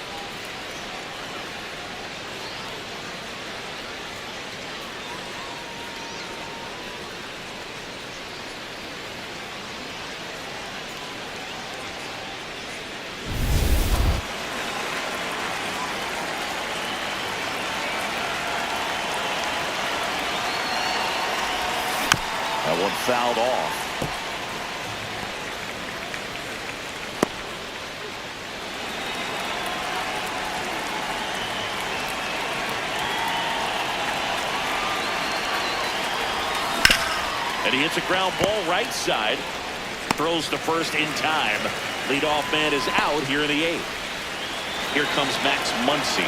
That one fouled off. And he hits a ground ball right side. Throws to first in time. Leadoff man is out here in the 8th. Here comes Max Muncy.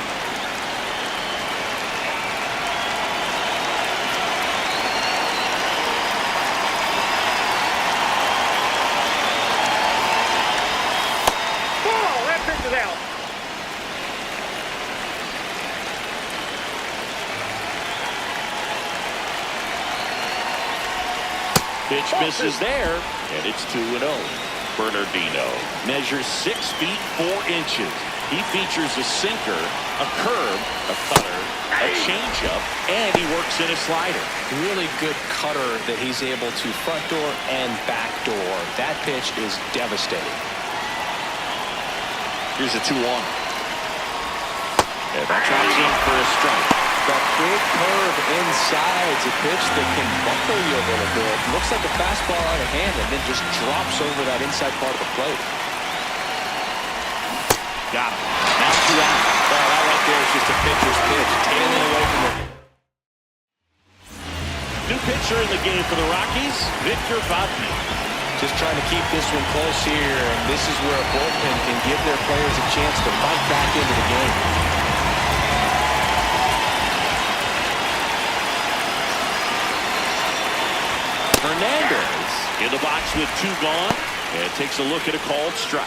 Out. Pitch misses there, and it's 2-0. Bernardino measures 6 feet 4 inches. He features a sinker, a curve, a cutter, a changeup, and he works in a slider. Really good cutter that he's able to front door and back door. That pitch is devastating. Here's a 2-1. And that drops in for a strike. That big curve inside is a pitch that can buckle you a little bit. Looks like a fastball out of hand and then just drops over that inside part of the plate. Got him. Now 2 out. Well, that right there is just a pitcher's pitch. Tailing away from the... New pitcher in the game for the Rockies, Victor Vodnik. Just trying to keep this one close here, and this is where a bullpen can give their players a chance to fight back into the game. Hernandez in the box with 2 gone, and takes a look at a called strike.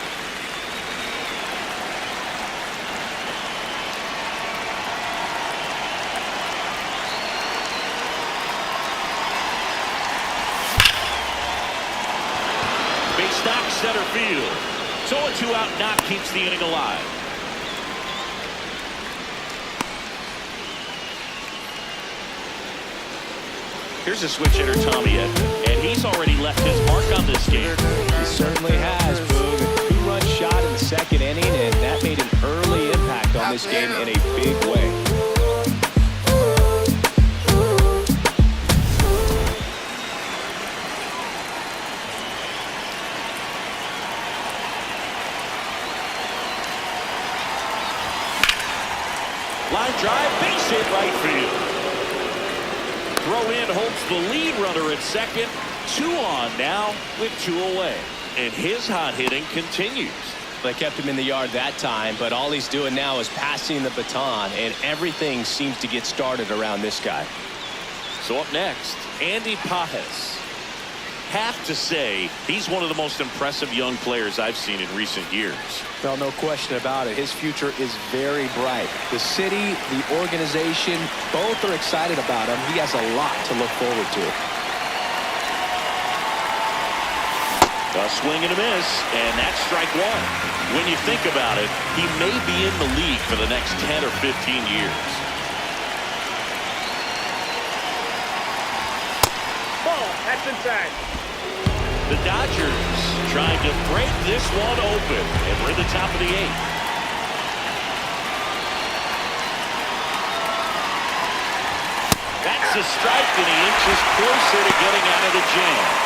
Base knock center field. So a 2-out knock keeps the inning alive. Here's a switch hitter, Tommy Edman, and he's already left his mark on this game. He certainly has, Boog. A 2-run shot in the second inning, and that made an early impact on this game in a big way. Line drive, base hit right field. throw in holds the lead runner at second. 2 on now with 2 away. And his hot hitting continues. They kept him in the yard that time, but all he's doing now is passing the baton, and everything seems to get started around this guy. So up next, Andy Pajes. Have to say, he's one of the most impressive young players I've seen in recent years. Well, no question about it. His future is very bright. The city, the organization, both are excited about him. He has a lot to look forward to. A swing and a miss, and that's strike 1. When you think about it, he may be in the league for the next 10 or 15 years. Ball. That's inside. The Dodgers trying to break this one open, and we're in the top of the 8th. That's a strike, and he inches closer to getting out of the jam.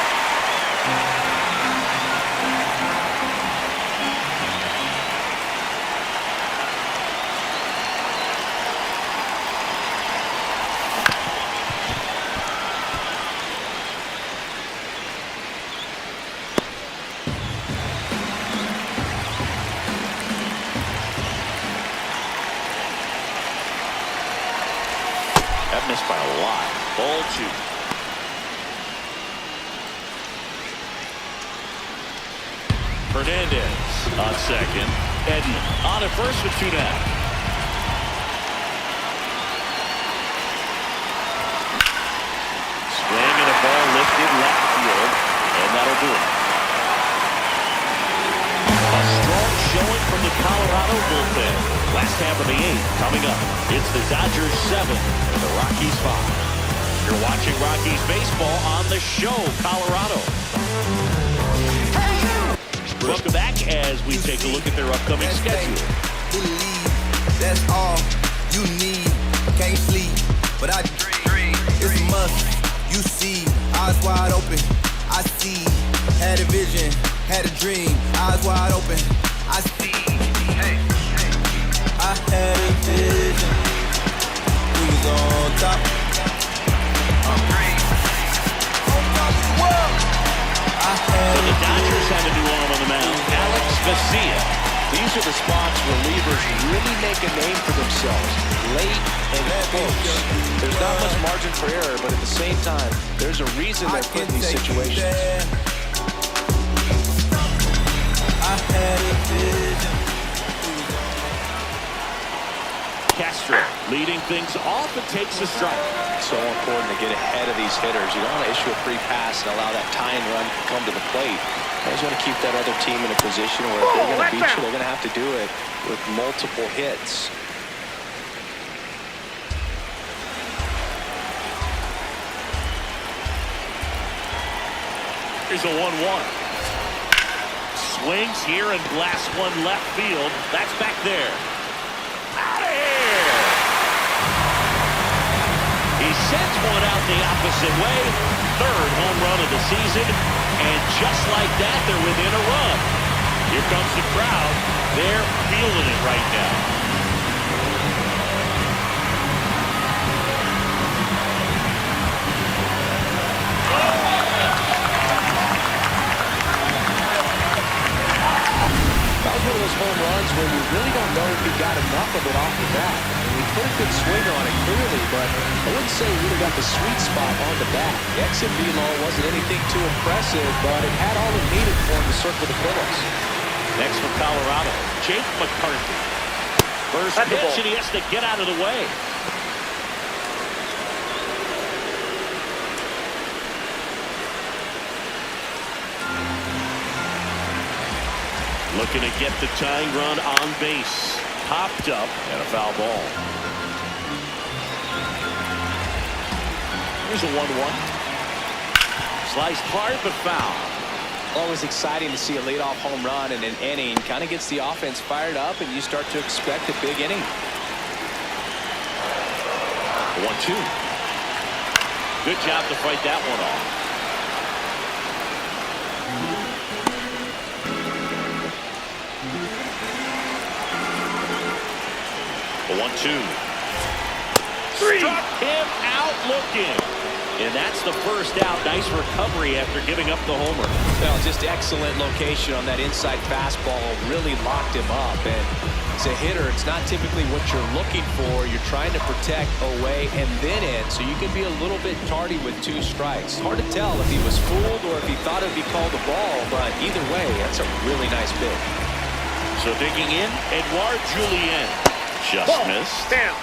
That missed by a lot. Ball 2. Hernandez on second. Edman on at first with 2 down. Swing and a ball lifted left field, and that'll do it. A strong showing from the Colorado bullpen. Last half of the 8th coming up. It's the Dodgers 7 and the Rockies 5. You're watching Rockies baseball on the show, Colorado. Welcome back as we take a look at their upcoming schedule. Believe that's all you need. Can't sleep, but I dream. It's a must. You see, eyes wide open. I see. Had a vision, had a dream. Eyes wide open. I see. Hey, hey. I had a vision. We was on top. On top of the world. So the Dodgers have a new arm on the mound, Alex Garcia. These are the spots relievers really make a name for themselves. Late and close. There's not much margin for error, but at the same time, there's a reason they're put in these situations. I had a vision. Castro leading things off and takes a strike. So important to get ahead of these hitters. You don't want to issue a free pass and allow that tying run to come to the plate. You always want to keep that other team in a position where if they're going to beat you, they're going to have to do it with multiple hits. Here's a 1-1. Swings here and blasts one left field. That's back there. Out of here! He sends one out the opposite way. 3rd home run of the season. And just like that, they're within a run. Here comes the crowd. They're feeling it right now. That was one of those home runs where you really don't know if he got enough of it off the bat. He put a good swing on it clearly, but I wouldn't say he really got the sweet spot on the bat. The exit velo wasn't anything too impressive, but it had all it needed for him to circle the pillows. Next for Colorado, Jake McCarthy. First pitch, and he has to get out of the way. Looking to get the tying run on base. Popped up and a foul ball. Here's a 1-1. Sliced hard but foul. Always exciting to see a leadoff home run in an inning. Kind of gets the offense fired up, and you start to expect a big inning. 1-2. Good job to fight that one off. A 1-2. Struck him out looking. And that's the first out. Nice recovery after giving up the homer. Well, just excellent location on that inside fastball. Really locked him up. And as a hitter, it's not typically what you're looking for. You're trying to protect away and then in, so you can be a little bit tardy with 2 strikes. Hard to tell if he was fooled or if he thought it would be called a ball, but either way, that's a really nice pitch. So digging in, Edouard Julien. Just missed. Down.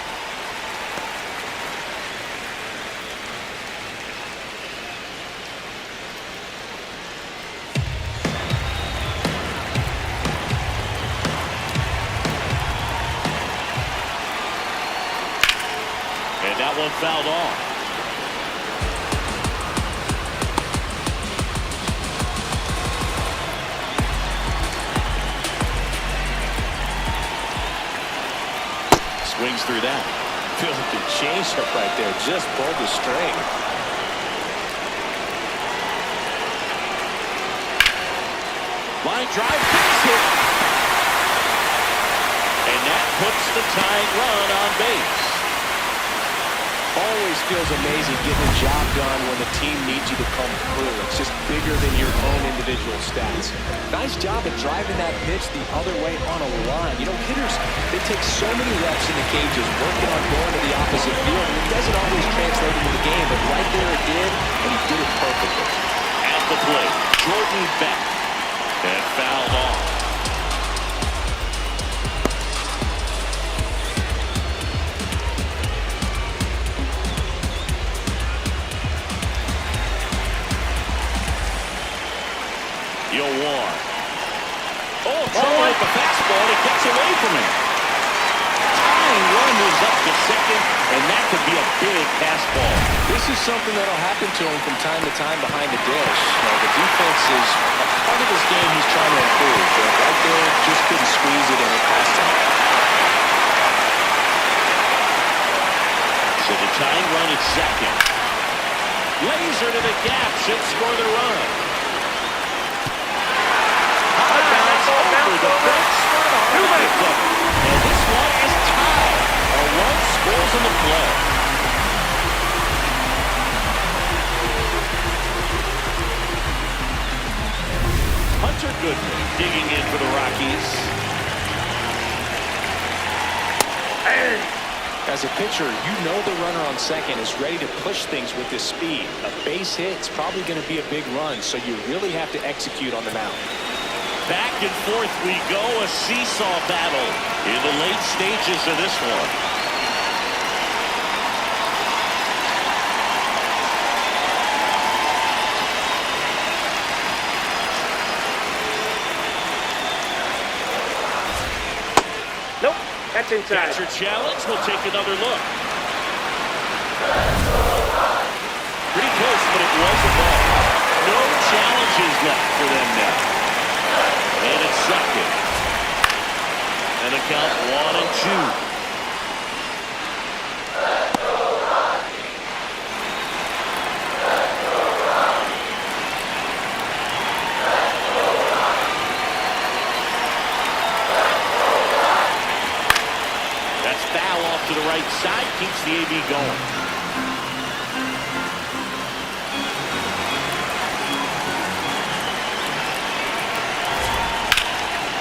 And that one fouled off. Swings through that. Feels like a change-up right there. Just pulled the string. Line drive, base hit. And that puts the tying run on base. Always feels amazing getting the job done when the team needs you to come through. It's just bigger than your own individual stats. Nice job of driving that pitch the other way on a line. You know, hitters, they take so many reps in the cages working on going to the opposite field, and it doesn't always translate into the game, but right there it did, and he did it perfectly. At the plate, Jordan Beck. And fouled off. Yo, War. Oh, trouble with the fastball. It gets away from him. Tying run moves up to second, and that could be a big fastball. This is something that'll happen to him from time to time behind the dish. The defense is a part of his game he's trying to improve, but right there, just couldn't squeeze it and it cost him. So the tying run at second. Laser to the gap should score the run. Over the fence. And this one is tied. A run scores in the play. Hunter Goodman digging in for the Rockies. As a pitcher, you know the runner on second is ready to push things with his speed. A base hit is probably going to be a big run, so you really have to execute on the mound. Back and forth we go, a seesaw battle in the late stages of this one. Nope, that's inside. Catcher challenge, we'll take another look. Pretty close, but it was a ball. No challenges left for them now. And it's second. And a count 1-2. That's foul off to the right side, keeps the AB going.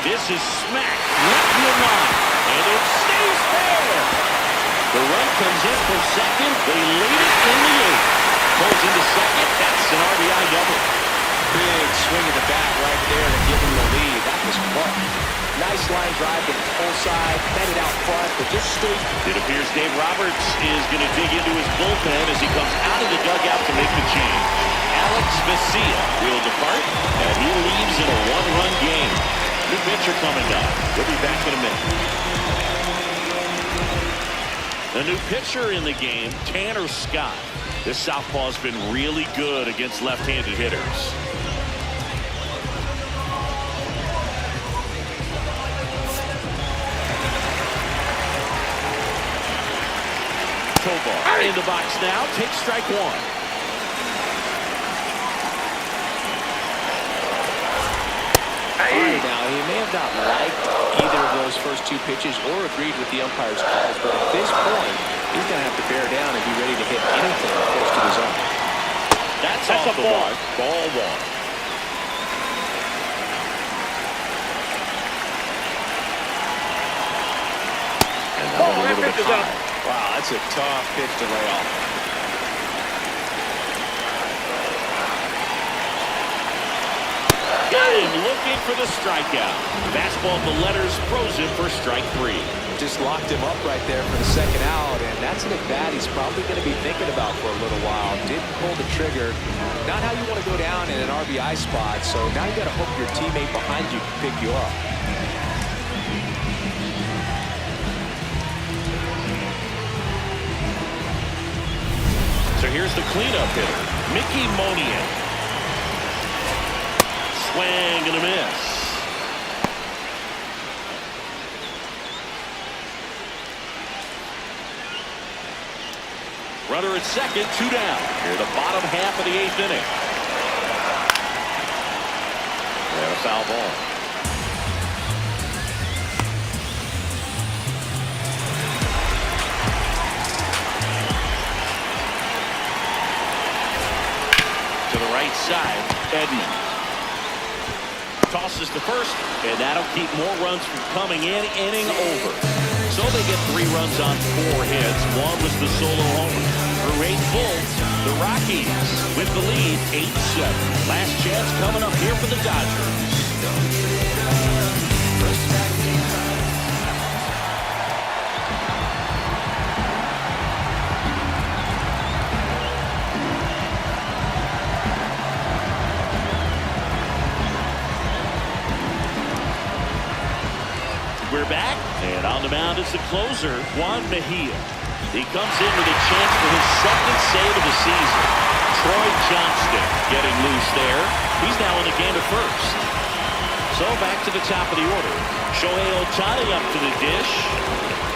This is smacked left field line, and it stays there. The run comes in from second. They lead it in the 8th. Pulls into second. That's an RBI double. Big swing of the bat right there to give him the lead. That was fun. Nice line drive to the full side, headed out front, but just stayed. It appears Dave Roberts is going to dig into his bullpen as he comes out of the dugout to make the change. Alex Vesia will depart, and he leaves in a 1-run game. New pitcher coming up. We'll be back in a minute. The new pitcher in the game, Tanner Scott. This southpaw's been really good against left-handed hitters. Tovar in the box now. Takes strike 1. Now, he may have not liked either of those first 2 pitches or agreed with the umpire's calls, but at this point, he's going to have to bear down and be ready to hit anything close to the zone. That's off the ball. mark. Ball one. And that Ball, one a little that bit pitch is up. high. Wow, that's a tough pitch to lay off. Got him looking for the strikeout. Fastball at the letters, throws him for strike three. Just locked him up right there for the second out, and that's an at-bat he's probably going to be thinking about for a little while. Didn't pull the trigger. Not how you want to go down in an RBI spot, so now you got to hope your teammate behind you can pick you up. So here's the cleanup hitter, Mickey Monier. Swing and a miss. Runner at second, 2 down. Here the bottom half of the 8th inning. And a foul ball. To the right side, Edmonds. Tosses to first, and that'll keep more runs from coming in. Inning over. So they get 3 runs on 4 hits. One was the solo homer. For 8 Bulls, the Rockies with the lead 8-7. Last chance coming up here for the Dodgers. We're back, and on the mound is the closer, Juan Mejia. He comes in with a chance for his 2nd save of the season. Troy Johnston getting loose there. He's now in the game at first. So back to the top of the order. Shohei Ohtani up to the dish.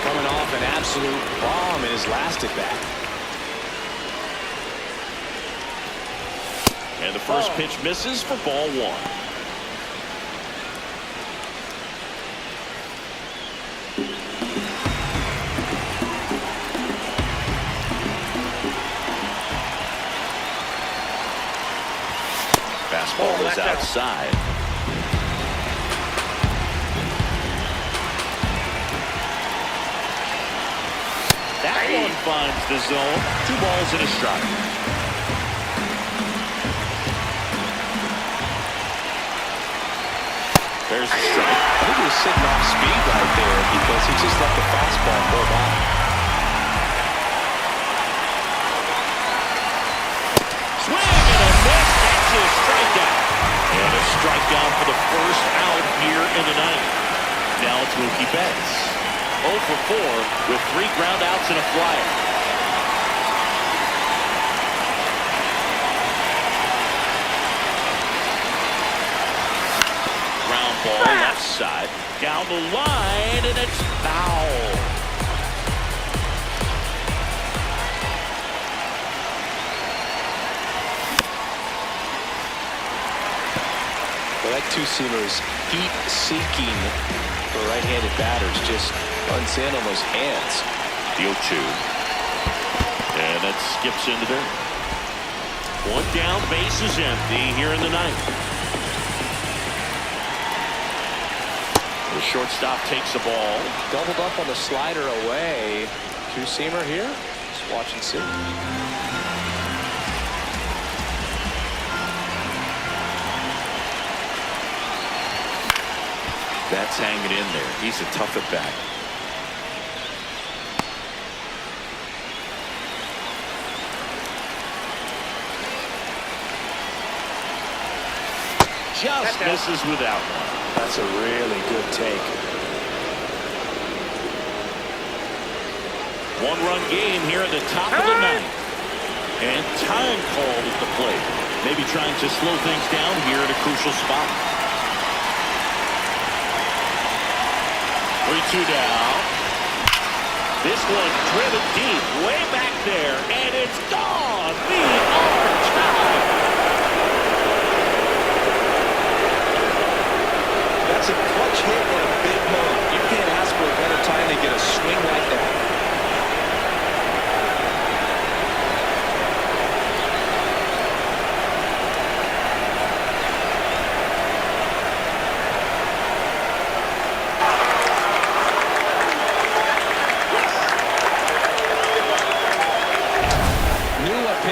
Coming off an absolute bomb in his last at-bat. And the first pitch misses for ball 1. Fastball is outside. That one finds the zone. 2 balls and a strike. There's the strike. I think he was sitting off speed right there because he just let the fastball go by. Swing and a miss. That's a strikeout. And a strikeout for the first out here in the ninth. Now it's Mookie Betts. 0 for 4 with 3 ground outs and a flyer. Ground ball left side. Down the line, and it's foul. Well, that two-seamer is heat-seeking for right-handed batters. Just runs in on those hands. The 0-2. And that skips into there. 1 down, base is empty here in the ninth. The shortstop takes the ball. Doubled up on the slider away. Two-seamer here. Just watch and see. That's hanging in there. He's a tough at bat. Just misses without one. That's a really good take. 1-run game here at the top of the ninth. And time called at the plate. Maybe trying to slow things down here at a crucial spot. 3-2 down. This one driven deep, way back there, and it's gone. We are tied. That's a clutch hit in a big moment. You can't ask for a better time to get a swing like that.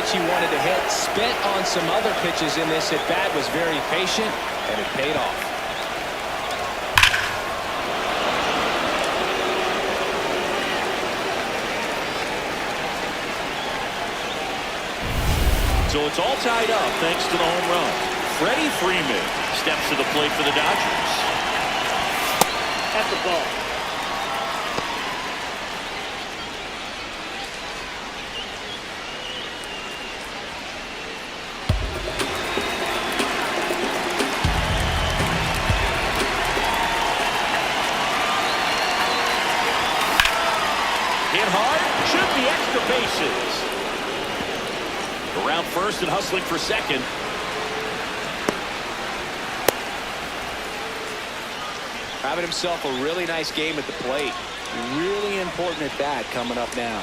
pitch he wanted to hit. Spent on some other pitches in this at bat. Was very patient, and it paid off. So it's all tied up thanks to the home run. Freddie Freeman steps to the plate for the Dodgers. At the ball. Hit hard, should be extra bases. Around first and hustling for second. Having himself a really nice game at the plate. Really important at bat coming up now.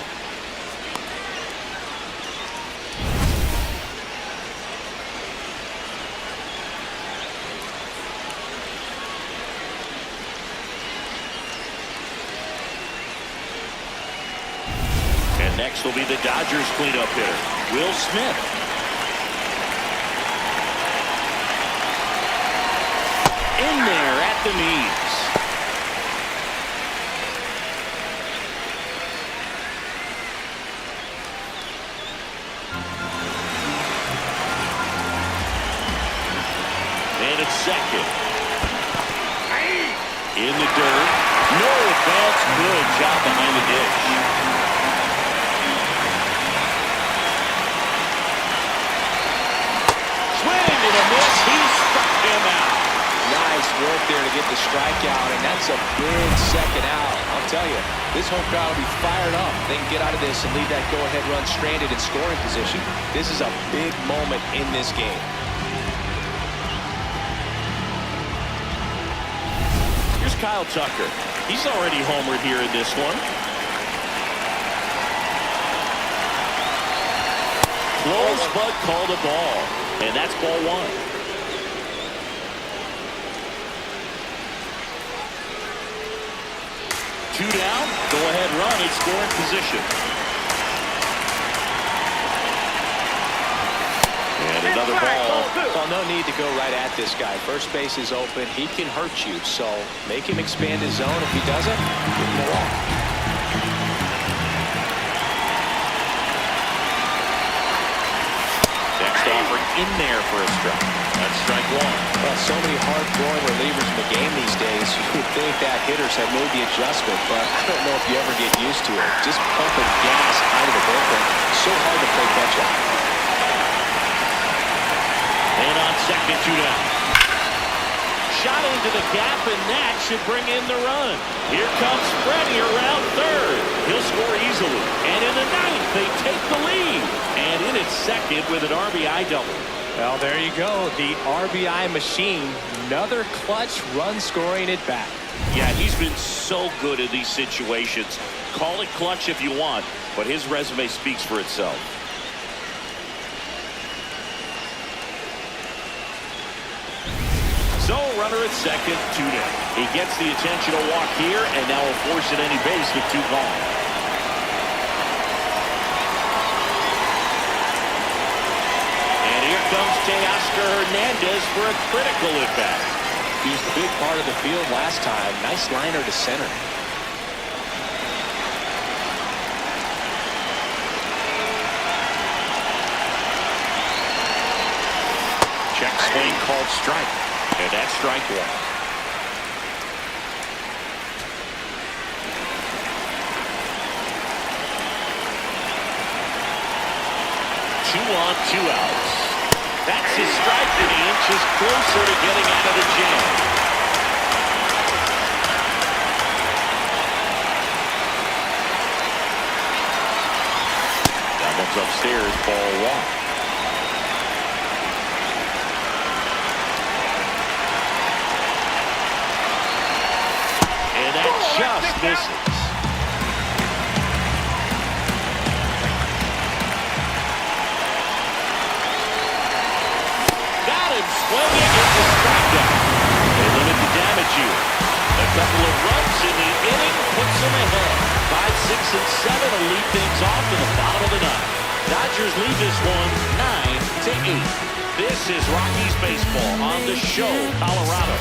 And next will be the Dodgers cleanup hitter, Will Smith. In there at the knees. And it's second. In the dirt. No, that's good job behind the dish. Swing and a miss. He struck him out. Nice work there to get the strikeout, and that's a big second out. I'll tell you, this home crowd will be fired up. They can get out of this and leave that go-ahead run stranded in scoring position. This is a big moment in this game. Here's Kyle Tucker. He's already homered here in this one. Close, but called a ball. And that's ball one. Two down. Go-ahead run in scoring position. And another ball. Well, no need to go right at this guy. First base is open. He can hurt you, so make him expand his zone. If he doesn't, give him a walk. Next offering in there for a strike. That's strike one. Well, so many hard-throwing relievers in the game these days. You would think that hitters have made the adjustment, but I don't know if you ever get used to it. Just pumping gas out of the bullpen. So hard to play catch-up. And on second, two down. Shot into the gap, and that should bring in the run. Here comes Freddie around third. He'll score easily. And in the ninth, they take the lead. And in at second with an RBI double. Well, there you go. The RBI machine. Another clutch run scoring at bat. Yeah, he's been so good in these situations. Call it clutch if you want, but his resume speaks for itself. So, runner at second, two down. He gets the intentional walk here, and now will force at any base with two gone. And here comes Teoscar Hernandez for a critical at bat. He was the big part of the field last time. Nice liner to center. Check swing called strike. And that's strike one. Two on, two outs. That's his strike, and he inches closer to getting out of the jam. That one's upstairs, ball one. Just misses. Got him swinging into strikeout. They limit the damage here. A couple of runs in the inning puts them ahead. 5, 6, and 7 will lead things off to the bottom of the ninth. Dodgers lead this one 9-8. This is Rockies baseball on the show, Colorado.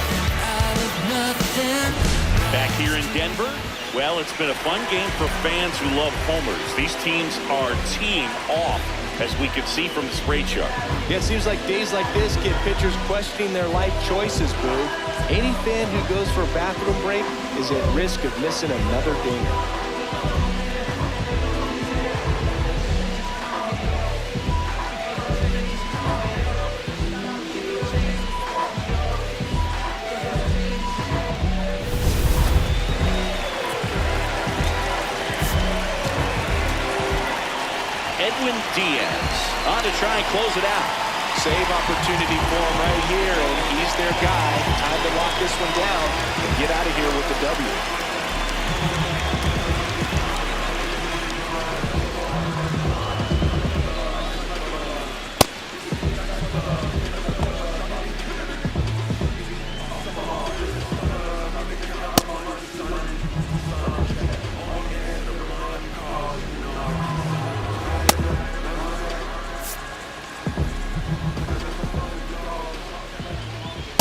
Back here in Denver, well, it's been a fun game for fans who love homers. These teams are team off, as we can see from the spray chart. Yeah, it seems like days like this get pitchers questioning their life choices, Boo. Any fan who goes for a bathroom break is at risk of missing another dinger. Edwin Diaz on to try and close it out. Save opportunity for him right here, and he's their guy. Time to lock this one down and get out of here with the W.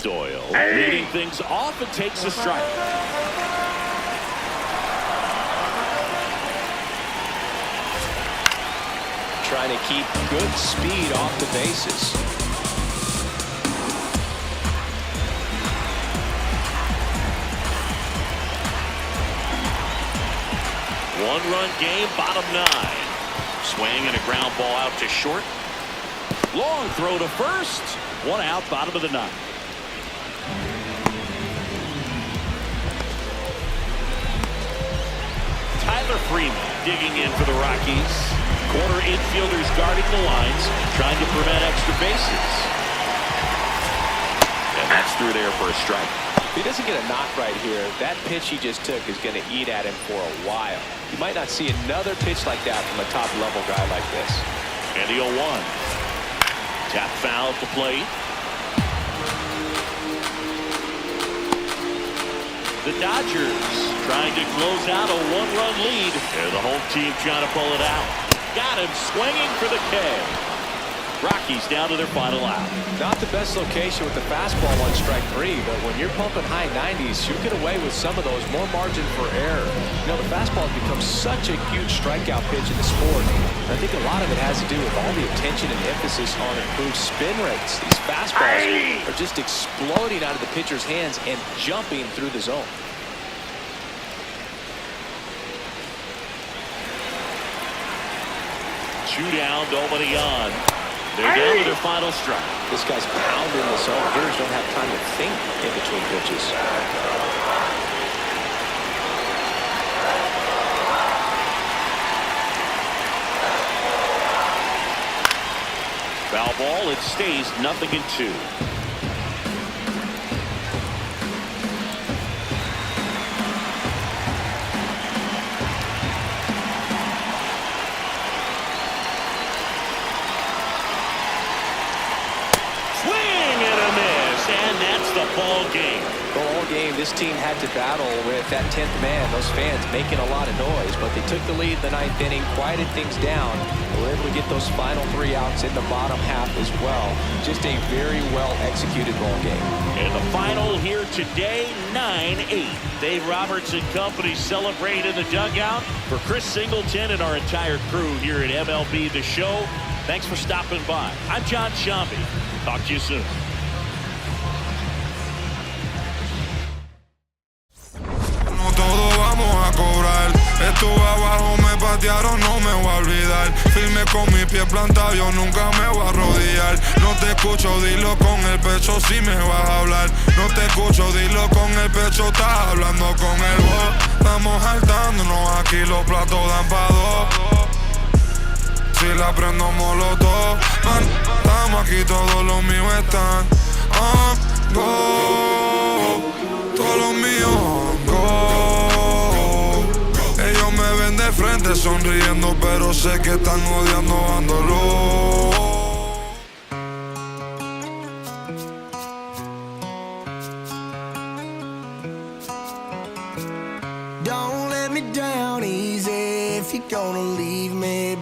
Doyle leading things off and takes a strike. Trying to keep good speed off the bases. One-run game, bottom 9. Swing and a ground ball out to short. Long throw to first. One out, bottom of the 9th. Tyler Freeman digging in for the Rockies. Corner infielders guarding the lines, trying to prevent extra bases. And that's through there for a strike. If he doesn't get a knock right here, that pitch he just took is going to eat at him for a while. You might not see another pitch like that from a top-level guy like this. And the 0-1. Tap foul at the plate. The Dodgers trying to close out a one-run lead. And the home team trying to pull it out. Got him swinging for the K. Rockies down to their final out. Not the best location with the fastball on strike 3, but when you're pumping high 90s, you get away with some of those, more margin for error. You know, the fastball has become such a huge strikeout pitch in the sport. And I think a lot of it has to do with all the attention and emphasis on improved spin rates. These fastballs are just exploding out of the pitcher's hands and jumping through the zone. Two down, nobody on. They're down to their final strike. This guy's pounding the zone. Hitters don't have time to think in between pitches. Foul ball, it stays 0-2. Ball game. All game, this team had to battle with that 10th man, those fans making a lot of noise, but they took the lead in the 9th inning, quieted things down, and were able to get those final 3 outs in the bottom half as well. Just a very well executed ball game. And the final here today, 9-8. Dave Roberts and company celebrate in the dugout. For Chris Singleton and our entire crew here at MLB The Show, thanks for stopping by. I'm John Shambi. Talk to you soon. Estuve abajo, me patearon, no me voy a olvidar. Firme con mi pie plantado, yo nunca me voy a arrodillar. No te escucho, dilo con el pecho si me vas a hablar. No te escucho, dilo con el pecho, estás hablando con el voz. Estamos saltándonos, aquí los platos dan pa' 2. Si la prendo molotov, man, estamos aquí, todos los míos están on go. Todos los míos on go. Ellos me ven de frente sonriendo, pero sé que están odiando dándolo. Don't let me down easy if you're gonna leave me.